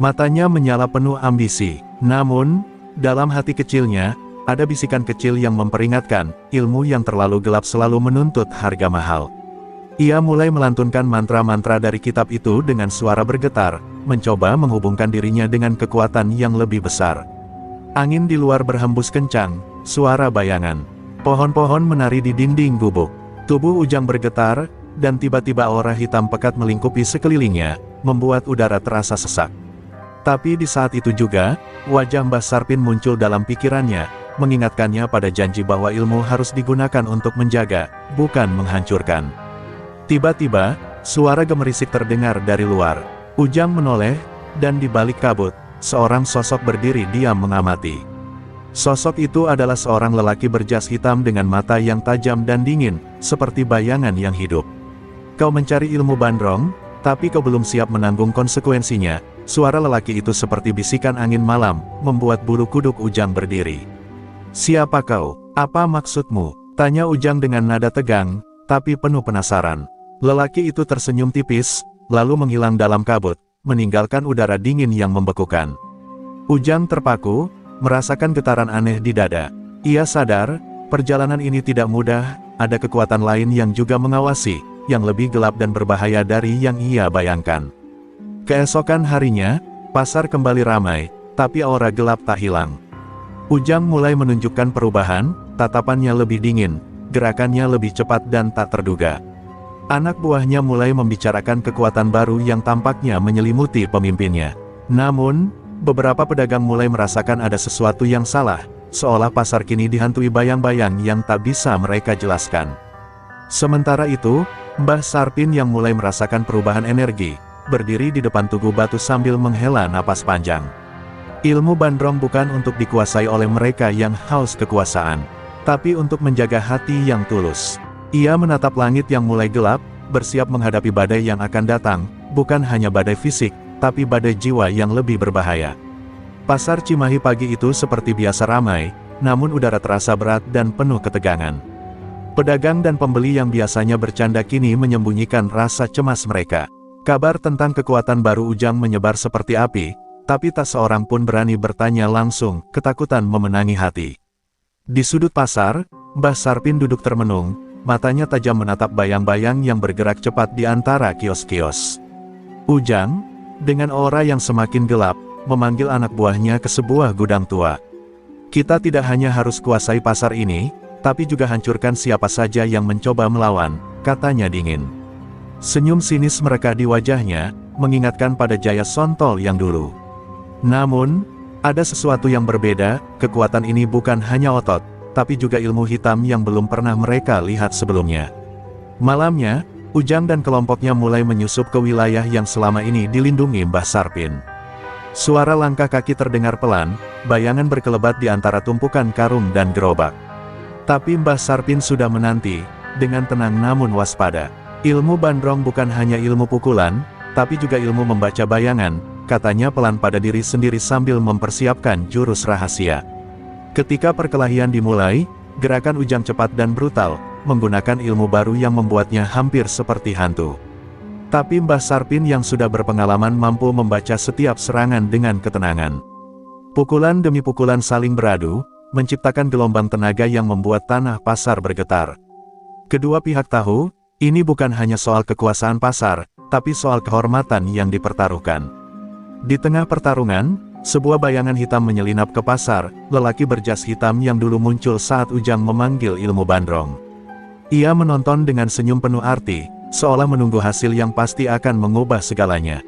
Matanya menyala penuh ambisi, namun, dalam hati kecilnya, ada bisikan kecil yang memperingatkan, ilmu yang terlalu gelap selalu menuntut harga mahal. Ia mulai melantunkan mantra-mantra dari kitab itu dengan suara bergetar, mencoba menghubungkan dirinya dengan kekuatan yang lebih besar. Angin di luar berhembus kencang, suara bayangan. Pohon-pohon menari di dinding gubuk. Tubuh Ujang bergetar, dan tiba-tiba aura hitam pekat melingkupi sekelilingnya, membuat udara terasa sesak. Tapi di saat itu juga, wajah Mbah Sarpin muncul dalam pikirannya, mengingatkannya pada janji bahwa ilmu harus digunakan untuk menjaga, bukan menghancurkan. Tiba-tiba, suara gemerisik terdengar dari luar. Ujang menoleh, dan di balik kabut, seorang sosok berdiri diam mengamati. Sosok itu adalah seorang lelaki berjas hitam dengan mata yang tajam dan dingin, seperti bayangan yang hidup. Kau mencari ilmu Bandrong, tapi kau belum siap menanggung konsekuensinya. Suara lelaki itu seperti bisikan angin malam, membuat bulu kuduk Ujang berdiri. Siapa kau? Apa maksudmu? Tanya Ujang dengan nada tegang, tapi penuh penasaran. Lelaki itu tersenyum tipis, lalu menghilang dalam kabut, meninggalkan udara dingin yang membekukan. Ujang terpaku, merasakan getaran aneh di dada. Ia sadar, perjalanan ini tidak mudah, ada kekuatan lain yang juga mengawasi, yang lebih gelap dan berbahaya dari yang ia bayangkan. Keesokan harinya, pasar kembali ramai, tapi aura gelap tak hilang. Ujang mulai menunjukkan perubahan, tatapannya lebih dingin, gerakannya lebih cepat dan tak terduga. Anak buahnya mulai membicarakan kekuatan baru yang tampaknya menyelimuti pemimpinnya. Namun, beberapa pedagang mulai merasakan ada sesuatu yang salah, seolah pasar kini dihantui bayang-bayang yang tak bisa mereka jelaskan. Sementara itu, Mbah Sarpin yang mulai merasakan perubahan energi, berdiri di depan tugu batu sambil menghela napas panjang. Ilmu Bandrong bukan untuk dikuasai oleh mereka yang haus kekuasaan, tapi untuk menjaga hati yang tulus. Ia menatap langit yang mulai gelap, bersiap menghadapi badai yang akan datang, bukan hanya badai fisik, tapi badai jiwa yang lebih berbahaya. Pasar Cimahi pagi itu seperti biasa ramai, namun udara terasa berat dan penuh ketegangan. Pedagang dan pembeli yang biasanya bercanda kini menyembunyikan rasa cemas mereka. Kabar tentang kekuatan baru Ujang menyebar seperti api, Tapi tak seorang pun berani bertanya langsung, ketakutan memenangi hati. Di sudut pasar, Mbah Sarpin duduk termenung, matanya tajam menatap bayang-bayang yang bergerak cepat di antara kios-kios. Ujang, dengan aura yang semakin gelap, memanggil anak buahnya ke sebuah gudang tua. Kita tidak hanya harus kuasai pasar ini, tapi juga hancurkan siapa saja yang mencoba melawan, katanya dingin. Senyum sinis mereka di wajahnya, mengingatkan pada Jaya Sontol yang dulu. Namun, ada sesuatu yang berbeda, kekuatan ini bukan hanya otot, tapi juga ilmu hitam yang belum pernah mereka lihat sebelumnya. Malamnya, Ujang dan kelompoknya mulai menyusup ke wilayah yang selama ini dilindungi Mbah Sarpin. Suara langkah kaki terdengar pelan, bayangan berkelebat di antara tumpukan karung dan gerobak. Tapi Mbah Sarpin sudah menanti, dengan tenang namun waspada. Ilmu Bandrong bukan hanya ilmu pukulan, tapi juga ilmu membaca bayangan, katanya pelan pada diri sendiri sambil mempersiapkan jurus rahasia. Ketika perkelahian dimulai, gerakan Ujang cepat dan brutal, menggunakan ilmu baru yang membuatnya hampir seperti hantu. Tapi Mbah Sarpin yang sudah berpengalaman mampu membaca setiap serangan dengan ketenangan. Pukulan demi pukulan saling beradu, menciptakan gelombang tenaga yang membuat tanah pasar bergetar. Kedua pihak tahu, ini bukan hanya soal kekuasaan pasar, tapi soal kehormatan yang dipertaruhkan. Di tengah pertarungan, sebuah bayangan hitam menyelinap ke pasar, lelaki berjas hitam yang dulu muncul saat Ujang memanggil ilmu Bandrong. Ia menonton dengan senyum penuh arti, seolah menunggu hasil yang pasti akan mengubah segalanya.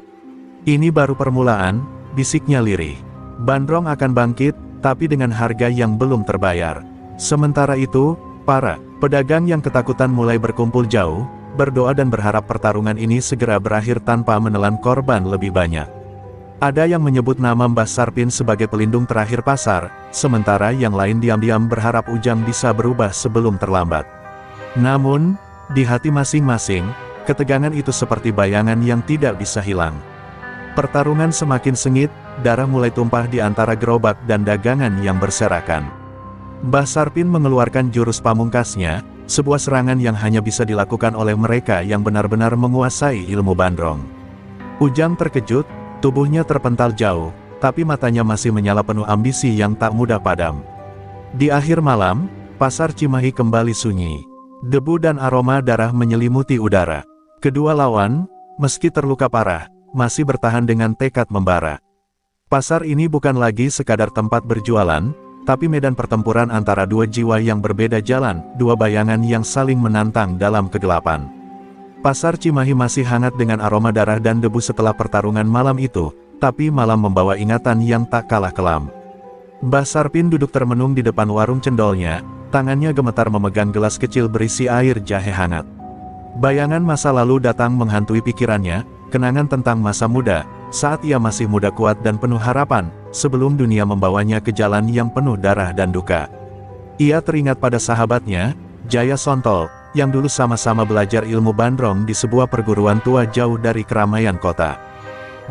Ini baru permulaan, bisiknya lirih. Bandrong akan bangkit, tapi dengan harga yang belum terbayar. Sementara itu, para pedagang yang ketakutan mulai berkumpul jauh, berdoa dan berharap pertarungan ini segera berakhir tanpa menelan korban lebih banyak. Ada yang menyebut nama Mbah Sarpin sebagai pelindung terakhir pasar, sementara yang lain diam-diam berharap Ujang bisa berubah sebelum terlambat. Namun, di hati masing-masing, ketegangan itu seperti bayangan yang tidak bisa hilang. Pertarungan semakin sengit, darah mulai tumpah di antara gerobak dan dagangan yang berserakan. Mbah Sarpin mengeluarkan jurus pamungkasnya, sebuah serangan yang hanya bisa dilakukan oleh mereka yang benar-benar menguasai ilmu Bandrong. Ujang terkejut, tubuhnya terpental jauh, tapi matanya masih menyala penuh ambisi yang tak mudah padam. Di akhir malam, pasar Cimahi kembali sunyi. Debu dan aroma darah menyelimuti udara. Kedua lawan, meski terluka parah, masih bertahan dengan tekad membara. Pasar ini bukan lagi sekadar tempat berjualan, tapi medan pertempuran antara dua jiwa yang berbeda jalan, dua bayangan yang saling menantang dalam kegelapan. Pasar Cimahi masih hangat dengan aroma darah dan debu setelah pertarungan malam itu, tapi malam membawa ingatan yang tak kalah kelam. Mbah Sarpin duduk termenung di depan warung cendolnya, tangannya gemetar memegang gelas kecil berisi air jahe hangat. Bayangan masa lalu datang menghantui pikirannya, kenangan tentang masa muda, saat ia masih muda kuat dan penuh harapan, sebelum dunia membawanya ke jalan yang penuh darah dan duka. Ia teringat pada sahabatnya, Jaya Sontol, yang dulu sama-sama belajar ilmu Bandrong di sebuah perguruan tua jauh dari keramaian kota.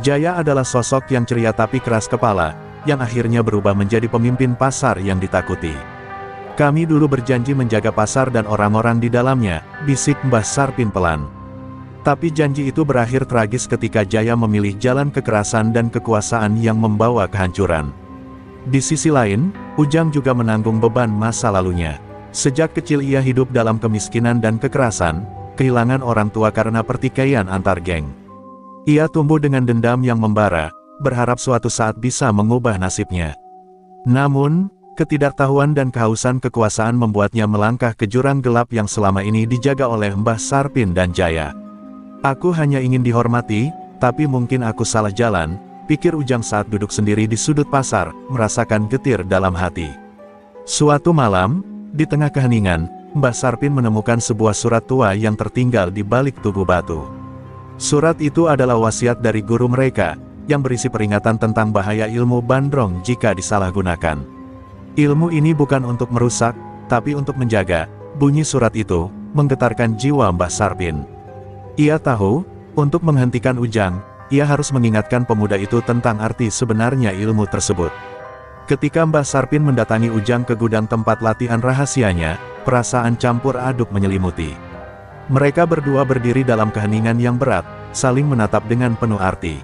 Jaya adalah sosok yang ceria tapi keras kepala, yang akhirnya berubah menjadi pemimpin pasar yang ditakuti. Kami dulu berjanji menjaga pasar dan orang-orang di dalamnya, bisik Mbah Sarpin pelan. Tapi janji itu berakhir tragis ketika Jaya memilih jalan kekerasan dan kekuasaan yang membawa kehancuran. Di sisi lain, Ujang juga menanggung beban masa lalunya. Sejak kecil ia hidup dalam kemiskinan dan kekerasan, kehilangan orang tua karena pertikaian antar geng. Ia tumbuh dengan dendam yang membara, berharap suatu saat bisa mengubah nasibnya. Namun, ketidaktahuan dan kehausan kekuasaan membuatnya melangkah ke jurang gelap yang selama ini dijaga oleh Mbah Sarpin dan Jaya. Aku hanya ingin dihormati, tapi mungkin aku salah jalan, pikir Ujang saat duduk sendiri di sudut pasar, merasakan getir dalam hati. Suatu malam, di tengah keheningan, Mbah Sarpin menemukan sebuah surat tua yang tertinggal di balik tugu batu. Surat itu adalah wasiat dari guru mereka, yang berisi peringatan tentang bahaya ilmu Bandrong jika disalahgunakan. Ilmu ini bukan untuk merusak, tapi untuk menjaga. Bunyi surat itu menggetarkan jiwa Mbah Sarpin. Ia tahu, untuk menghentikan Ujang, ia harus mengingatkan pemuda itu tentang arti sebenarnya ilmu tersebut. Ketika Mbah Sarpin mendatangi Ujang ke gudang tempat latihan rahasianya, perasaan campur aduk menyelimuti. Mereka berdua berdiri dalam keheningan yang berat, saling menatap dengan penuh arti.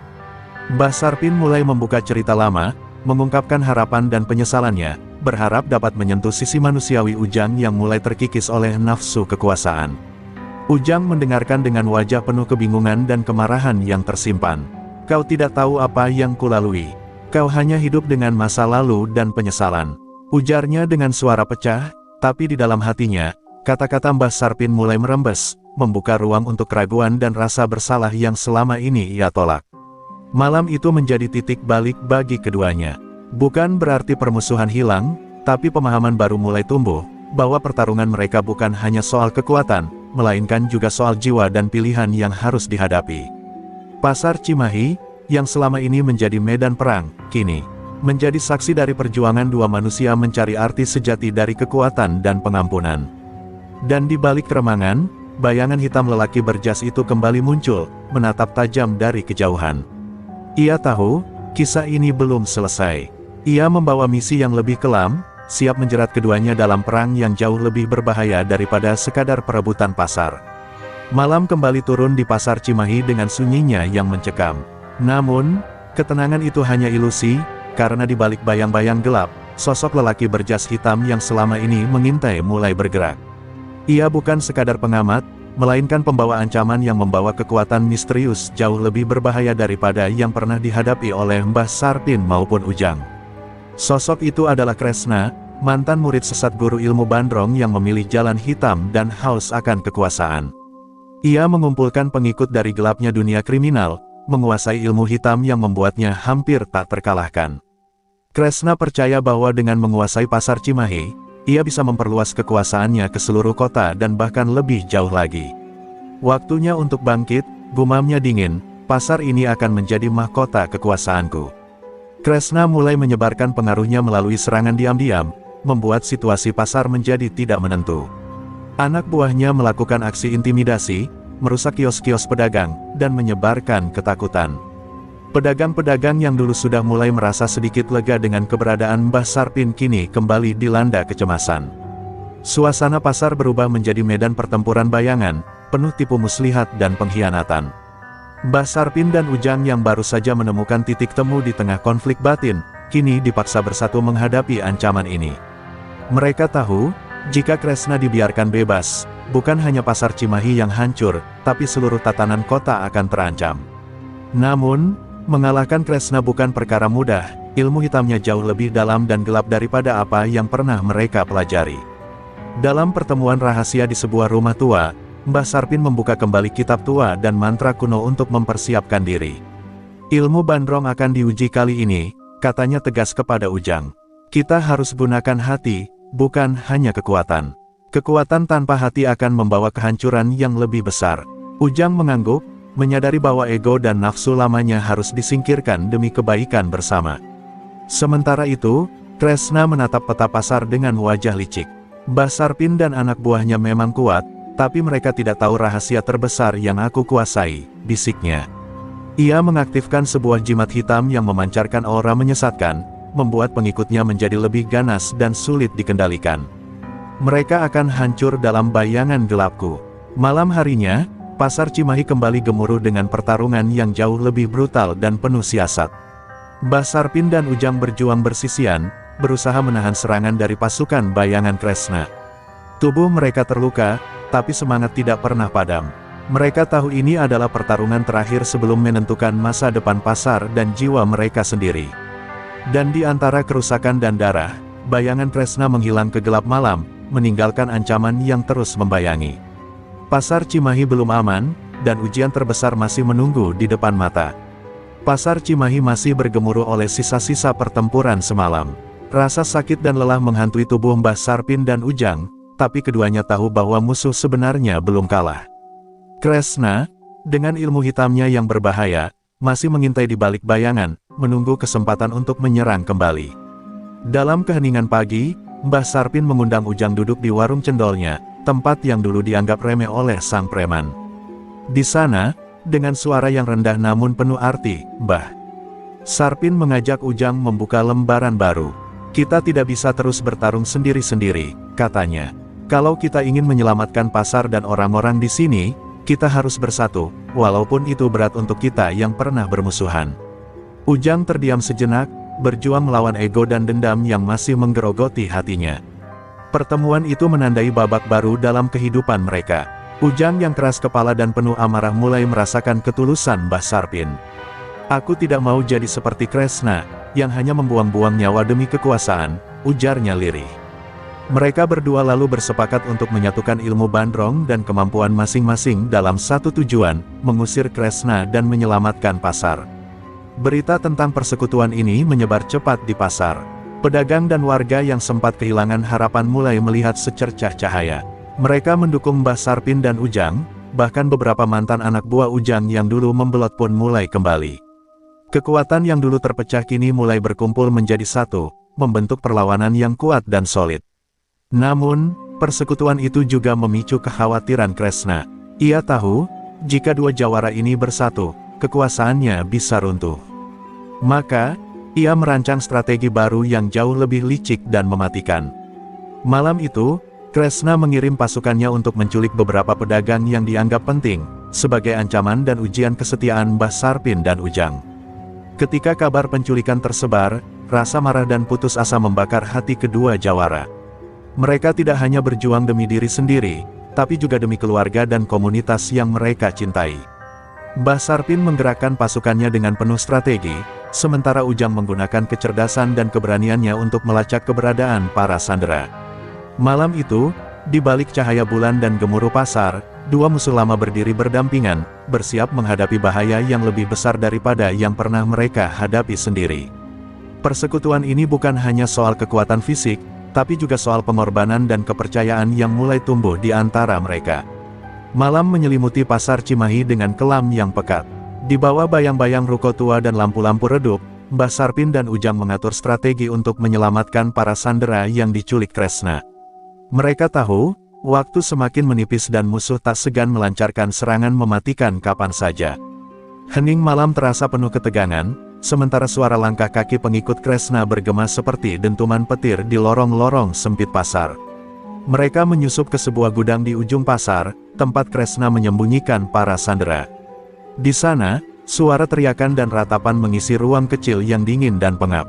Mbah Sarpin mulai membuka cerita lama, mengungkapkan harapan dan penyesalannya, berharap dapat menyentuh sisi manusiawi Ujang yang mulai terkikis oleh nafsu kekuasaan. Ujang mendengarkan dengan wajah penuh kebingungan dan kemarahan yang tersimpan. Kau tidak tahu apa yang kulalui. Kau hanya hidup dengan masa lalu dan penyesalan. Ujarnya dengan suara pecah, tapi di dalam hatinya, kata-kata Mbah Sarpin mulai merembes, membuka ruang untuk keraguan dan rasa bersalah yang selama ini ia tolak. Malam itu menjadi titik balik bagi keduanya. Bukan berarti permusuhan hilang, tapi pemahaman baru mulai tumbuh, bahwa pertarungan mereka bukan hanya soal kekuatan, melainkan juga soal jiwa dan pilihan yang harus dihadapi. Pasar Cimahi, yang selama ini menjadi medan perang, kini menjadi saksi dari perjuangan dua manusia mencari arti sejati dari kekuatan dan pengampunan. Dan di balik keremangan, bayangan hitam lelaki berjas itu kembali muncul, menatap tajam dari kejauhan. Ia tahu, kisah ini belum selesai. Ia membawa misi yang lebih kelam, siap menjerat keduanya dalam perang yang jauh lebih berbahaya daripada sekadar perebutan pasar. Malam kembali turun di pasar Cimahi dengan sunyinya yang mencekam. Namun, ketenangan itu hanya ilusi, karena di balik bayang-bayang gelap, sosok lelaki berjas hitam yang selama ini mengintai mulai bergerak. Ia bukan sekadar pengamat, melainkan pembawa ancaman yang membawa kekuatan misterius jauh lebih berbahaya daripada yang pernah dihadapi oleh Mbah Sarpin maupun Ujang. Sosok itu adalah Kresna, mantan murid sesat guru ilmu Bandrong yang memilih jalan hitam dan haus akan kekuasaan. Ia mengumpulkan pengikut dari gelapnya dunia kriminal, menguasai ilmu hitam yang membuatnya hampir tak terkalahkan. Kresna percaya bahwa dengan menguasai pasar Cimahi, ia bisa memperluas kekuasaannya ke seluruh kota dan bahkan lebih jauh lagi. Waktunya untuk bangkit, gumamnya dingin, pasar ini akan menjadi mahkota kekuasaanku. Kresna mulai menyebarkan pengaruhnya melalui serangan diam-diam, membuat situasi pasar menjadi tidak menentu. Anak buahnya melakukan aksi intimidasi, merusak kios-kios pedagang, dan menyebarkan ketakutan. Pedagang-pedagang yang dulu sudah mulai merasa sedikit lega dengan keberadaan Mbah Sarpin kini kembali dilanda kecemasan. Suasana pasar berubah menjadi medan pertempuran bayangan, penuh tipu muslihat dan pengkhianatan. Mbah Sarpin dan Ujang yang baru saja menemukan titik temu di tengah konflik batin, kini dipaksa bersatu menghadapi ancaman ini. Mereka tahu, jika Kresna dibiarkan bebas, bukan hanya pasar Cimahi yang hancur, tapi seluruh tatanan kota akan terancam. Namun, mengalahkan Kresna bukan perkara mudah, ilmu hitamnya jauh lebih dalam dan gelap daripada apa yang pernah mereka pelajari. Dalam pertemuan rahasia di sebuah rumah tua, Mbah Sarpin membuka kembali kitab tua dan mantra kuno untuk mempersiapkan diri. Ilmu Bandrong akan diuji kali ini, katanya tegas kepada Ujang. Kita harus gunakan hati, bukan hanya kekuatan. Kekuatan tanpa hati akan membawa kehancuran yang lebih besar. Ujang mengangguk, menyadari bahwa ego dan nafsu lamanya harus disingkirkan demi kebaikan bersama. Sementara itu, Kresna menatap peta pasar dengan wajah licik. Mbah Sarpin dan anak buahnya memang kuat, tapi mereka tidak tahu rahasia terbesar yang aku kuasai, bisiknya. Ia mengaktifkan sebuah jimat hitam yang memancarkan aura menyesatkan, membuat pengikutnya menjadi lebih ganas dan sulit dikendalikan. Mereka akan hancur dalam bayangan gelapku. Malam harinya, pasar Cimahi kembali gemuruh dengan pertarungan yang jauh lebih brutal dan penuh siasat. Mbah Sarpin dan Ujang berjuang bersisian, berusaha menahan serangan dari pasukan bayangan Kresna. Tubuh mereka terluka, tapi semangat tidak pernah padam. Mereka tahu ini adalah pertarungan terakhir sebelum menentukan masa depan pasar dan jiwa mereka sendiri. Dan di antara kerusakan dan darah, bayangan Kresna menghilang ke gelap malam, meninggalkan ancaman yang terus membayangi. Pasar Cimahi belum aman, dan ujian terbesar masih menunggu di depan mata. Pasar Cimahi masih bergemuruh oleh sisa-sisa pertempuran semalam. Rasa sakit dan lelah menghantui tubuh Mbah Sarpin dan Ujang, tapi keduanya tahu bahwa musuh sebenarnya belum kalah. Kresna, dengan ilmu hitamnya yang berbahaya, masih mengintai di balik bayangan, menunggu kesempatan untuk menyerang kembali. Dalam keheningan pagi, Mbah Sarpin mengundang Ujang duduk di warung cendolnya, tempat yang dulu dianggap remeh oleh sang preman. Di sana, dengan suara yang rendah namun penuh arti, Mbah Sarpin mengajak Ujang membuka lembaran baru. Kita tidak bisa terus bertarung sendiri-sendiri, katanya. Kalau kita ingin menyelamatkan pasar dan orang-orang di sini, kita harus bersatu, walaupun itu berat untuk kita yang pernah bermusuhan. Ujang terdiam sejenak, berjuang melawan ego dan dendam yang masih menggerogoti hatinya. Pertemuan itu menandai babak baru dalam kehidupan mereka. Ujang yang keras kepala dan penuh amarah mulai merasakan ketulusan Mbah Sarpin. "Aku tidak mau jadi seperti Kresna, yang hanya membuang-buang nyawa demi kekuasaan," ujarnya lirih. Mereka berdua lalu bersepakat untuk menyatukan ilmu Bandrong dan kemampuan masing-masing dalam satu tujuan, mengusir Kresna dan menyelamatkan pasar. Berita tentang persekutuan ini menyebar cepat di pasar. Pedagang dan warga yang sempat kehilangan harapan mulai melihat secercah cahaya. Mereka mendukung Mbah Sarpin dan Ujang, bahkan beberapa mantan anak buah Ujang yang dulu membelot pun mulai kembali. Kekuatan yang dulu terpecah kini mulai berkumpul menjadi satu, membentuk perlawanan yang kuat dan solid. Namun, persekutuan itu juga memicu kekhawatiran Kresna. Ia tahu, jika dua jawara ini bersatu, kekuasaannya bisa runtuh. Maka, ia merancang strategi baru yang jauh lebih licik dan mematikan. Malam itu, Kresna mengirim pasukannya untuk menculik beberapa pedagang yang dianggap penting, sebagai ancaman dan ujian kesetiaan Mbah Sarpin dan Ujang. Ketika kabar penculikan tersebar, rasa marah dan putus asa membakar hati kedua jawara. Mereka tidak hanya berjuang demi diri sendiri, tapi juga demi keluarga dan komunitas yang mereka cintai. Mbah Sarpin menggerakkan pasukannya dengan penuh strategi, sementara Ujang menggunakan kecerdasan dan keberaniannya untuk melacak keberadaan para sandera. Malam itu, di balik cahaya bulan dan gemuruh pasar, dua musuh lama berdiri berdampingan, bersiap menghadapi bahaya yang lebih besar daripada yang pernah mereka hadapi sendiri. Persekutuan ini bukan hanya soal kekuatan fisik, tapi juga soal pengorbanan dan kepercayaan yang mulai tumbuh di antara mereka. Malam menyelimuti pasar Cimahi dengan kelam yang pekat. Di bawah bayang-bayang ruko tua dan lampu-lampu redup, Mbah Sarpin dan Ujang mengatur strategi untuk menyelamatkan para sandera yang diculik Kresna. Mereka tahu, waktu semakin menipis dan musuh tak segan melancarkan serangan mematikan kapan saja. Hening malam terasa penuh ketegangan, sementara suara langkah kaki pengikut Kresna bergema seperti dentuman petir di lorong-lorong sempit pasar. Mereka menyusup ke sebuah gudang di ujung pasar, tempat Kresna menyembunyikan para sandera. Di sana, suara teriakan dan ratapan mengisi ruang kecil yang dingin dan pengap.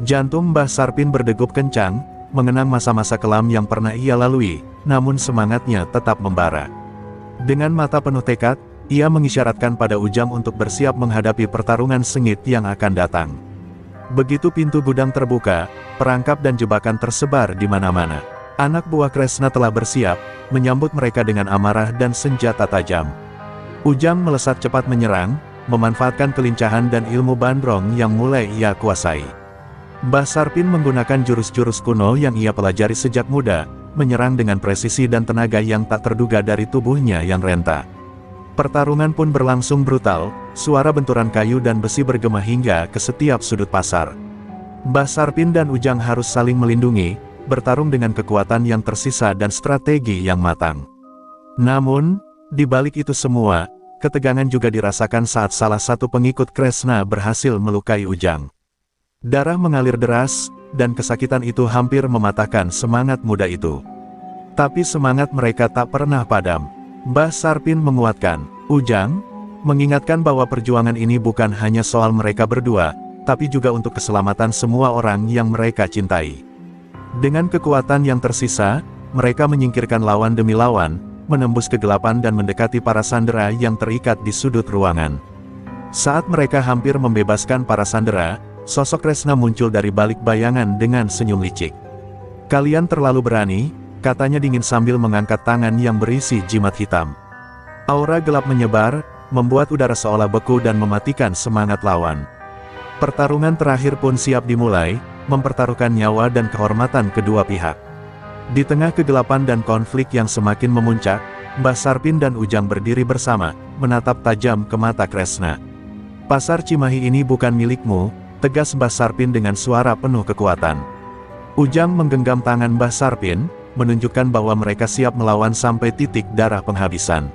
Jantung Mbah Sarpin berdegup kencang, mengenang masa-masa kelam yang pernah ia lalui, namun semangatnya tetap membara. Dengan mata penuh tekad, ia mengisyaratkan pada Ujang untuk bersiap menghadapi pertarungan sengit yang akan datang. Begitu pintu gudang terbuka, perangkap dan jebakan tersebar di mana-mana. Anak buah Kresna telah bersiap, menyambut mereka dengan amarah dan senjata tajam. Ujang melesat cepat menyerang, memanfaatkan kelincahan dan ilmu Bandrong yang mulai ia kuasai. Mbah Sarpin menggunakan jurus-jurus kuno yang ia pelajari sejak muda, menyerang dengan presisi dan tenaga yang tak terduga dari tubuhnya yang renta. Pertarungan pun berlangsung brutal, suara benturan kayu dan besi bergema hingga ke setiap sudut pasar. Mbah Sarpin dan Ujang harus saling melindungi, bertarung dengan kekuatan yang tersisa dan strategi yang matang. Namun, di balik itu semua, ketegangan juga dirasakan saat salah satu pengikut Kresna berhasil melukai Ujang. Darah mengalir deras, dan kesakitan itu hampir mematahkan semangat muda itu. Tapi semangat mereka tak pernah padam. Mbah Sarpin menguatkan Ujang, mengingatkan bahwa perjuangan ini bukan hanya soal mereka berdua, tapi juga untuk keselamatan semua orang yang mereka cintai. Dengan kekuatan yang tersisa, mereka menyingkirkan lawan demi lawan, menembus kegelapan dan mendekati para sandera yang terikat di sudut ruangan. Saat mereka hampir membebaskan para sandera, sosok Kresna muncul dari balik bayangan dengan senyum licik. "Kalian terlalu berani," katanya dingin sambil mengangkat tangan yang berisi jimat hitam. Aura gelap menyebar, membuat udara seolah beku dan mematikan semangat lawan. Pertarungan terakhir pun siap dimulai, mempertaruhkan nyawa dan kehormatan kedua pihak. Di tengah kegelapan dan konflik yang semakin memuncak, Mbah Sarpin dan Ujang berdiri bersama, menatap tajam ke mata Kresna. "Pasar Cimahi ini bukan milikmu," tegas Mbah Sarpin dengan suara penuh kekuatan. Ujang menggenggam tangan Mbah Sarpin, menunjukkan bahwa mereka siap melawan sampai titik darah penghabisan.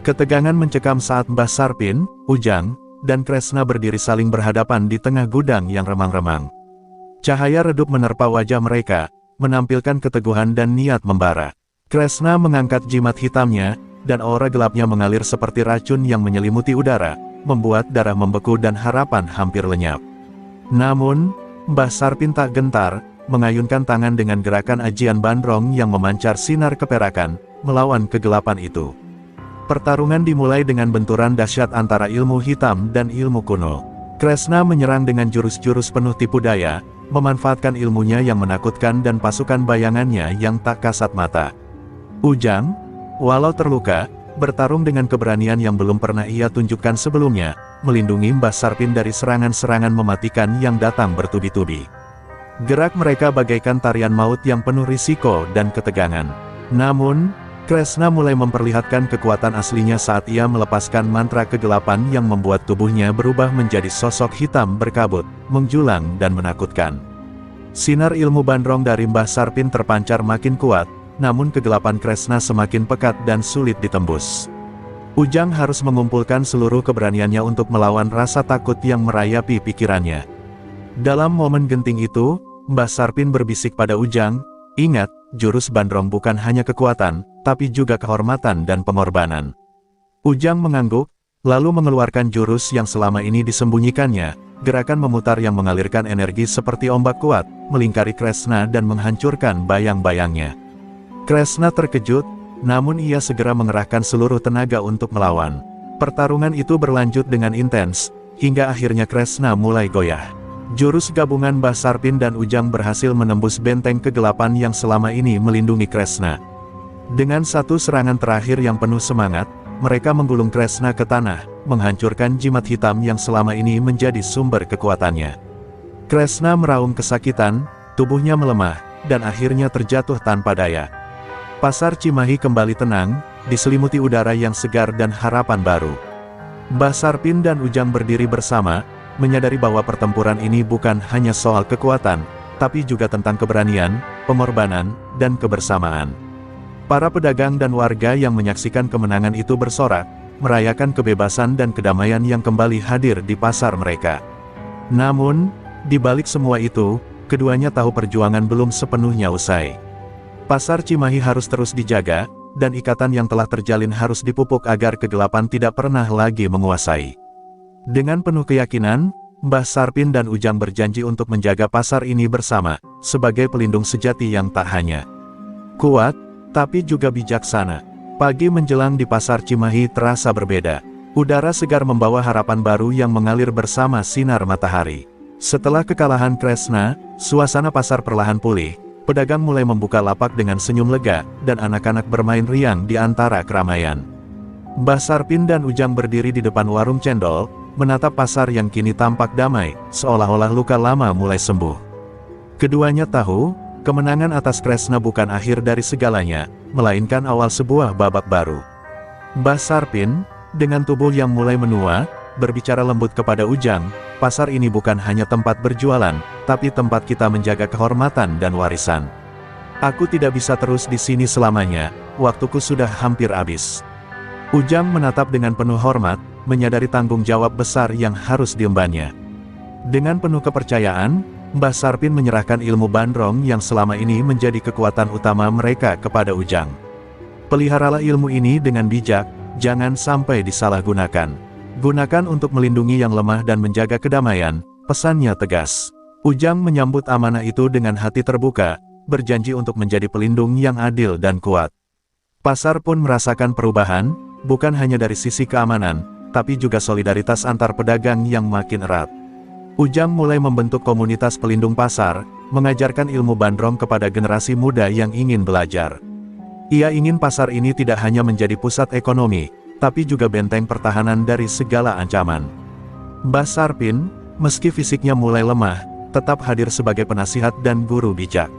Ketegangan mencekam saat Mbah Sarpin, Ujang, dan Kresna berdiri saling berhadapan di tengah gudang yang remang-remang. Cahaya redup menerpa wajah mereka, menampilkan keteguhan dan niat membara. Kresna mengangkat jimat hitamnya, dan aura gelapnya mengalir seperti racun yang menyelimuti udara, membuat darah membeku dan harapan hampir lenyap. Namun, Mbah Sarpin tak gentar, mengayunkan tangan dengan gerakan ajian Bandrong yang memancar sinar keperakan, melawan kegelapan itu. Pertarungan dimulai dengan benturan dahsyat antara ilmu hitam dan ilmu kuno. Kresna menyerang dengan jurus-jurus penuh tipu daya, memanfaatkan ilmunya yang menakutkan dan pasukan bayangannya yang tak kasat mata. Ujang, walau terluka, bertarung dengan keberanian yang belum pernah ia tunjukkan sebelumnya, melindungi Mbah Sarpin dari serangan-serangan mematikan yang datang bertubi-tubi. Gerak mereka bagaikan tarian maut yang penuh risiko dan ketegangan. Namun, Kresna mulai memperlihatkan kekuatan aslinya saat ia melepaskan mantra kegelapan yang membuat tubuhnya berubah menjadi sosok hitam berkabut, menjulang dan menakutkan. Sinar ilmu Bandrong dari Mbah Sarpin terpancar makin kuat, namun kegelapan Kresna semakin pekat dan sulit ditembus. Ujang harus mengumpulkan seluruh keberaniannya untuk melawan rasa takut yang merayapi pikirannya. Dalam momen genting itu, Mbah Sarpin berbisik pada Ujang, "Ingat, jurus Bandrong bukan hanya kekuatan, tapi juga kehormatan dan pengorbanan." Ujang mengangguk, lalu mengeluarkan jurus yang selama ini disembunyikannya, gerakan memutar yang mengalirkan energi seperti ombak kuat, melingkari Kresna dan menghancurkan bayang-bayangnya. Kresna terkejut, namun ia segera mengerahkan seluruh tenaga untuk melawan. Pertarungan itu berlanjut dengan intens, hingga akhirnya Kresna mulai goyah. Jurus gabungan Mbah Sarpin dan Ujang berhasil menembus benteng kegelapan yang selama ini melindungi Kresna. Dengan satu serangan terakhir yang penuh semangat, mereka menggulung Kresna ke tanah, menghancurkan jimat hitam yang selama ini menjadi sumber kekuatannya. Kresna meraung kesakitan, tubuhnya melemah, dan akhirnya terjatuh tanpa daya. Pasar Cimahi kembali tenang, diselimuti udara yang segar dan harapan baru. Mbah Sarpin dan Ujang berdiri bersama, menyadari bahwa pertempuran ini bukan hanya soal kekuatan, tapi juga tentang keberanian, pengorbanan, dan kebersamaan. Para pedagang dan warga yang menyaksikan kemenangan itu bersorak, merayakan kebebasan dan kedamaian yang kembali hadir di pasar mereka. Namun, di balik semua itu, keduanya tahu perjuangan belum sepenuhnya usai. Pasar Cimahi harus terus dijaga, dan ikatan yang telah terjalin harus dipupuk agar kegelapan tidak pernah lagi menguasai. Dengan penuh keyakinan, Mbah Sarpin dan Ujang berjanji untuk menjaga pasar ini bersama, sebagai pelindung sejati yang tak hanya kuat, tapi juga bijaksana. Pagi menjelang di pasar Cimahi terasa berbeda. Udara segar membawa harapan baru yang mengalir bersama sinar matahari. Setelah kekalahan Kresna, suasana pasar perlahan pulih. Pedagang mulai membuka lapak dengan senyum lega, dan anak-anak bermain riang di antara keramaian. Mbah Sarpin dan Ujang berdiri di depan warung cendol, menatap pasar yang kini tampak damai, seolah-olah luka lama mulai sembuh. Keduanya tahu, kemenangan atas Kresna bukan akhir dari segalanya, melainkan awal sebuah babak baru. Mbah Sarpin, dengan tubuh yang mulai menua, berbicara lembut kepada Ujang, "Pasar ini bukan hanya tempat berjualan, tapi tempat kita menjaga kehormatan dan warisan. Aku tidak bisa terus di sini selamanya, waktuku sudah hampir habis." Ujang menatap dengan penuh hormat, menyadari tanggung jawab besar yang harus diembannya. Dengan penuh kepercayaan, Mbah Sarpin menyerahkan ilmu Bandrong yang selama ini menjadi kekuatan utama mereka kepada Ujang. "Peliharalah ilmu ini dengan bijak, jangan sampai disalahgunakan. Gunakan untuk melindungi yang lemah dan menjaga kedamaian," pesannya tegas. Ujang menyambut amanah itu dengan hati terbuka, berjanji untuk menjadi pelindung yang adil dan kuat. Pasar pun merasakan perubahan, bukan hanya dari sisi keamanan, tapi juga solidaritas antar pedagang yang makin erat. Ujang mulai membentuk komunitas pelindung pasar, mengajarkan ilmu Bandrong kepada generasi muda yang ingin belajar. Ia ingin pasar ini tidak hanya menjadi pusat ekonomi, tapi juga benteng pertahanan dari segala ancaman. Mbah Sarpin, meski fisiknya mulai lemah, tetap hadir sebagai penasihat dan guru bijak.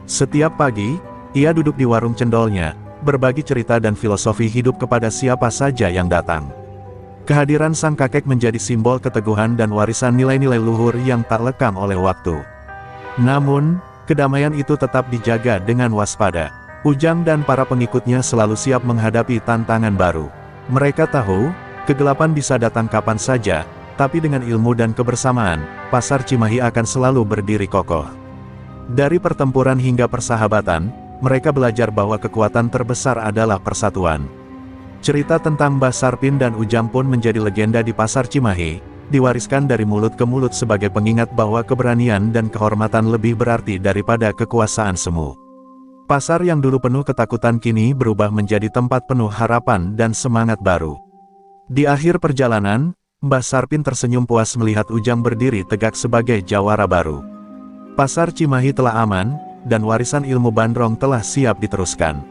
Setiap pagi, ia duduk di warung cendolnya, berbagi cerita dan filosofi hidup kepada siapa saja yang datang. Kehadiran sang kakek menjadi simbol keteguhan dan warisan nilai-nilai luhur yang tak lekang oleh waktu. Namun, kedamaian itu tetap dijaga dengan waspada. Ujang dan para pengikutnya selalu siap menghadapi tantangan baru. Mereka tahu, kegelapan bisa datang kapan saja, tapi dengan ilmu dan kebersamaan, pasar Cimahi akan selalu berdiri kokoh. Dari pertempuran hingga persahabatan, mereka belajar bahwa kekuatan terbesar adalah persatuan. Cerita tentang Mbah Sarpin dan Ujang pun menjadi legenda di Pasar Cimahi, diwariskan dari mulut ke mulut sebagai pengingat bahwa keberanian dan kehormatan lebih berarti daripada kekuasaan semu. Pasar yang dulu penuh ketakutan kini berubah menjadi tempat penuh harapan dan semangat baru. Di akhir perjalanan, Mbah Sarpin tersenyum puas melihat Ujang berdiri tegak sebagai jawara baru. Pasar Cimahi telah aman, dan warisan ilmu Bandrong telah siap diteruskan.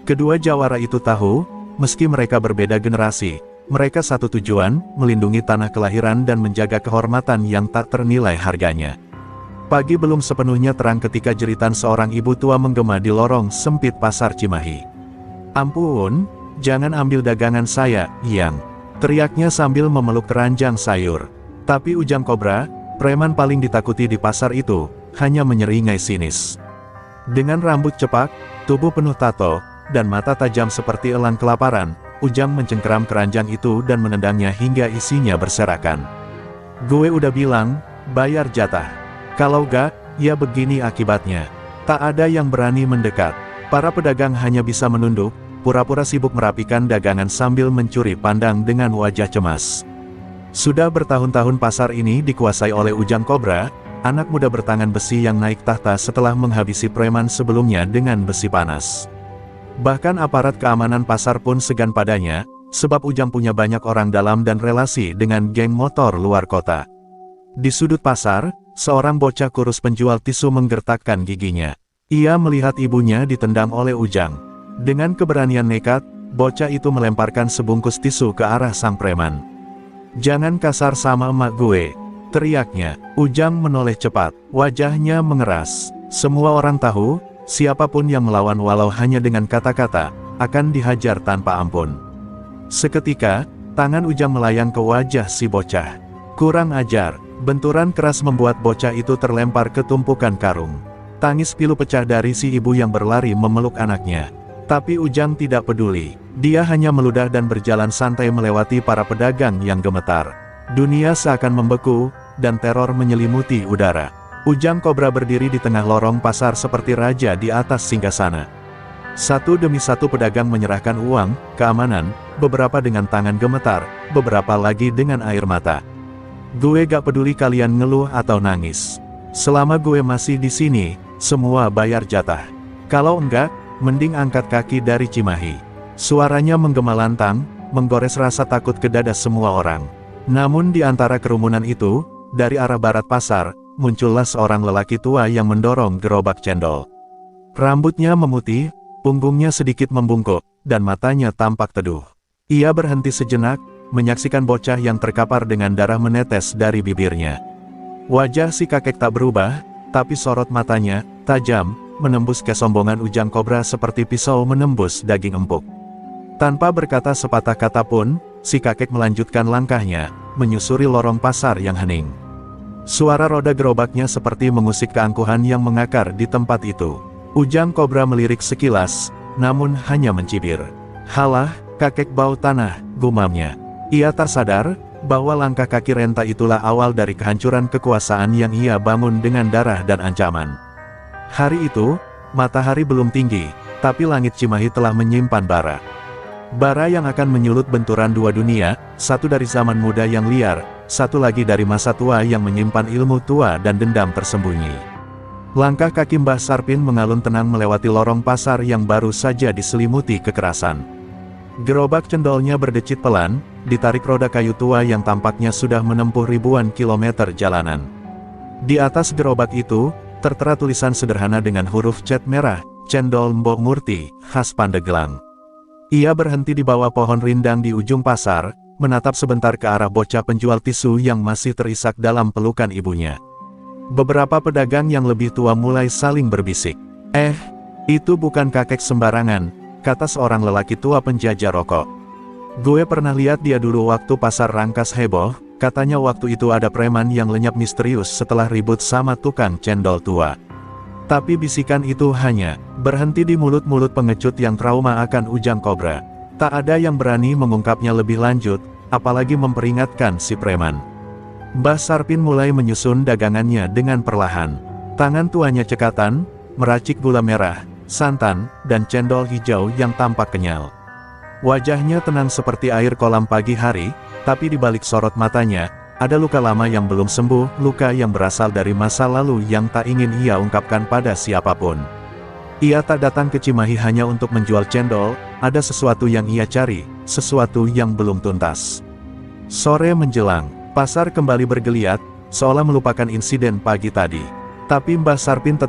Kedua jawara itu tahu, meski mereka berbeda generasi, mereka satu tujuan, melindungi tanah kelahiran dan menjaga kehormatan yang tak ternilai harganya. Pagi belum sepenuhnya terang ketika jeritan seorang ibu tua menggema di lorong sempit Pasar Cimahi. "Ampun, jangan ambil dagangan saya, Yang!" teriaknya sambil memeluk keranjang sayur. Tapi Ujang Kobra, preman paling ditakuti di pasar itu, hanya menyeringai sinis. Dengan rambut cepak, tubuh penuh tato, dan mata tajam seperti elang kelaparan, Ujang mencengkeram keranjang itu dan menendangnya hingga isinya berserakan. "Gue udah bilang, bayar jatah. Kalau gak, ya begini akibatnya." Tak ada yang berani mendekat. Para pedagang hanya bisa menunduk, pura-pura sibuk merapikan dagangan sambil mencuri pandang dengan wajah cemas. Sudah bertahun-tahun pasar ini dikuasai oleh Ujang Kobra, anak muda bertangan besi yang naik tahta setelah menghabisi preman sebelumnya dengan besi panas. Bahkan aparat keamanan pasar pun segan padanya, sebab Ujang punya banyak orang dalam dan relasi dengan geng motor luar kota. Di sudut pasar, seorang bocah kurus penjual tisu menggertakkan giginya. Ia melihat ibunya ditendang oleh Ujang. Dengan keberanian nekat, bocah itu melemparkan sebungkus tisu ke arah sang preman. "Jangan kasar sama emak gue," teriaknya. Ujang menoleh cepat, wajahnya mengeras. Semua orang tahu, siapapun yang melawan walau hanya dengan kata-kata, akan dihajar tanpa ampun. Seketika, tangan Ujang melayang ke wajah si bocah. "Kurang ajar!" Benturan keras membuat bocah itu terlempar ke tumpukan karung. Tangis pilu pecah dari si ibu yang berlari memeluk anaknya. Tapi Ujang tidak peduli. Dia hanya meludah dan berjalan santai melewati para pedagang yang gemetar. Dunia seakan membeku, dan teror menyelimuti udara. Ujang Kobra berdiri di tengah lorong pasar seperti raja di atas singgasana. Satu demi satu pedagang menyerahkan uang, keamanan, beberapa dengan tangan gemetar, beberapa lagi dengan air mata. "Gue gak peduli kalian ngeluh atau nangis. Selama gue masih di sini, semua bayar jatah. Kalau enggak, mending angkat kaki dari Cimahi." Suaranya menggema lantang, menggores rasa takut ke dada semua orang. Namun di antara kerumunan itu, dari arah barat pasar, muncullah seorang lelaki tua yang mendorong gerobak cendol. Rambutnya memutih, punggungnya sedikit membungkuk, dan matanya tampak teduh. Ia berhenti sejenak, menyaksikan bocah yang terkapar dengan darah menetes dari bibirnya. Wajah si kakek tak berubah, tapi sorot matanya, tajam, menembus kesombongan Ujang Kobra seperti pisau menembus daging empuk. Tanpa berkata sepatah kata pun, si kakek melanjutkan langkahnya, menyusuri lorong pasar yang hening. Suara roda gerobaknya seperti mengusik keangkuhan yang mengakar di tempat itu. Ujang Kobra melirik sekilas, namun hanya mencibir. "Halah, kakek bau tanah," gumamnya. Ia tak sadar, bahwa langkah kaki renta itulah awal dari kehancuran kekuasaan yang ia bangun dengan darah dan ancaman. Hari itu, matahari belum tinggi, tapi langit Cimahi telah menyimpan bara. Bara yang akan menyulut benturan dua dunia, satu dari zaman muda yang liar, satu lagi dari masa tua yang menyimpan ilmu tua dan dendam tersembunyi. Langkah kaki Mbah Sarpin mengalun tenang melewati lorong pasar yang baru saja diselimuti kekerasan. Gerobak cendolnya berdecit pelan, ditarik roda kayu tua yang tampaknya sudah menempuh ribuan kilometer jalanan. Di atas gerobak itu, tertera tulisan sederhana dengan huruf cat merah, "Cendol Mbok Murti, khas Pandeglang." Ia berhenti di bawah pohon rindang di ujung pasar, menatap sebentar ke arah bocah penjual tisu yang masih terisak dalam pelukan ibunya. Beberapa pedagang yang lebih tua mulai saling berbisik. Itu bukan kakek sembarangan," kata seorang lelaki tua penjajah rokok. "Gue pernah lihat dia dulu waktu pasar Rangkas heboh, katanya waktu itu ada preman yang lenyap misterius setelah ribut sama tukang cendol tua." Tapi bisikan itu hanya berhenti di mulut-mulut pengecut yang trauma akan Ujang Kobra. Tak ada yang berani mengungkapnya lebih lanjut, apalagi memperingatkan si preman. Mbah Sarpin mulai menyusun dagangannya dengan perlahan. Tangan tuanya cekatan, meracik gula merah, santan, dan cendol hijau yang tampak kenyal. Wajahnya tenang seperti air kolam pagi hari, tapi di balik sorot matanya, ada luka lama yang belum sembuh, luka yang berasal dari masa lalu yang tak ingin ia ungkapkan pada siapapun. Ia tak datang ke Cimahi hanya untuk menjual cendol, ada sesuatu yang ia cari, sesuatu yang belum tuntas. Sore menjelang, pasar kembali bergeliat, seolah melupakan insiden pagi tadi. Tapi Mbah Sarpin tetap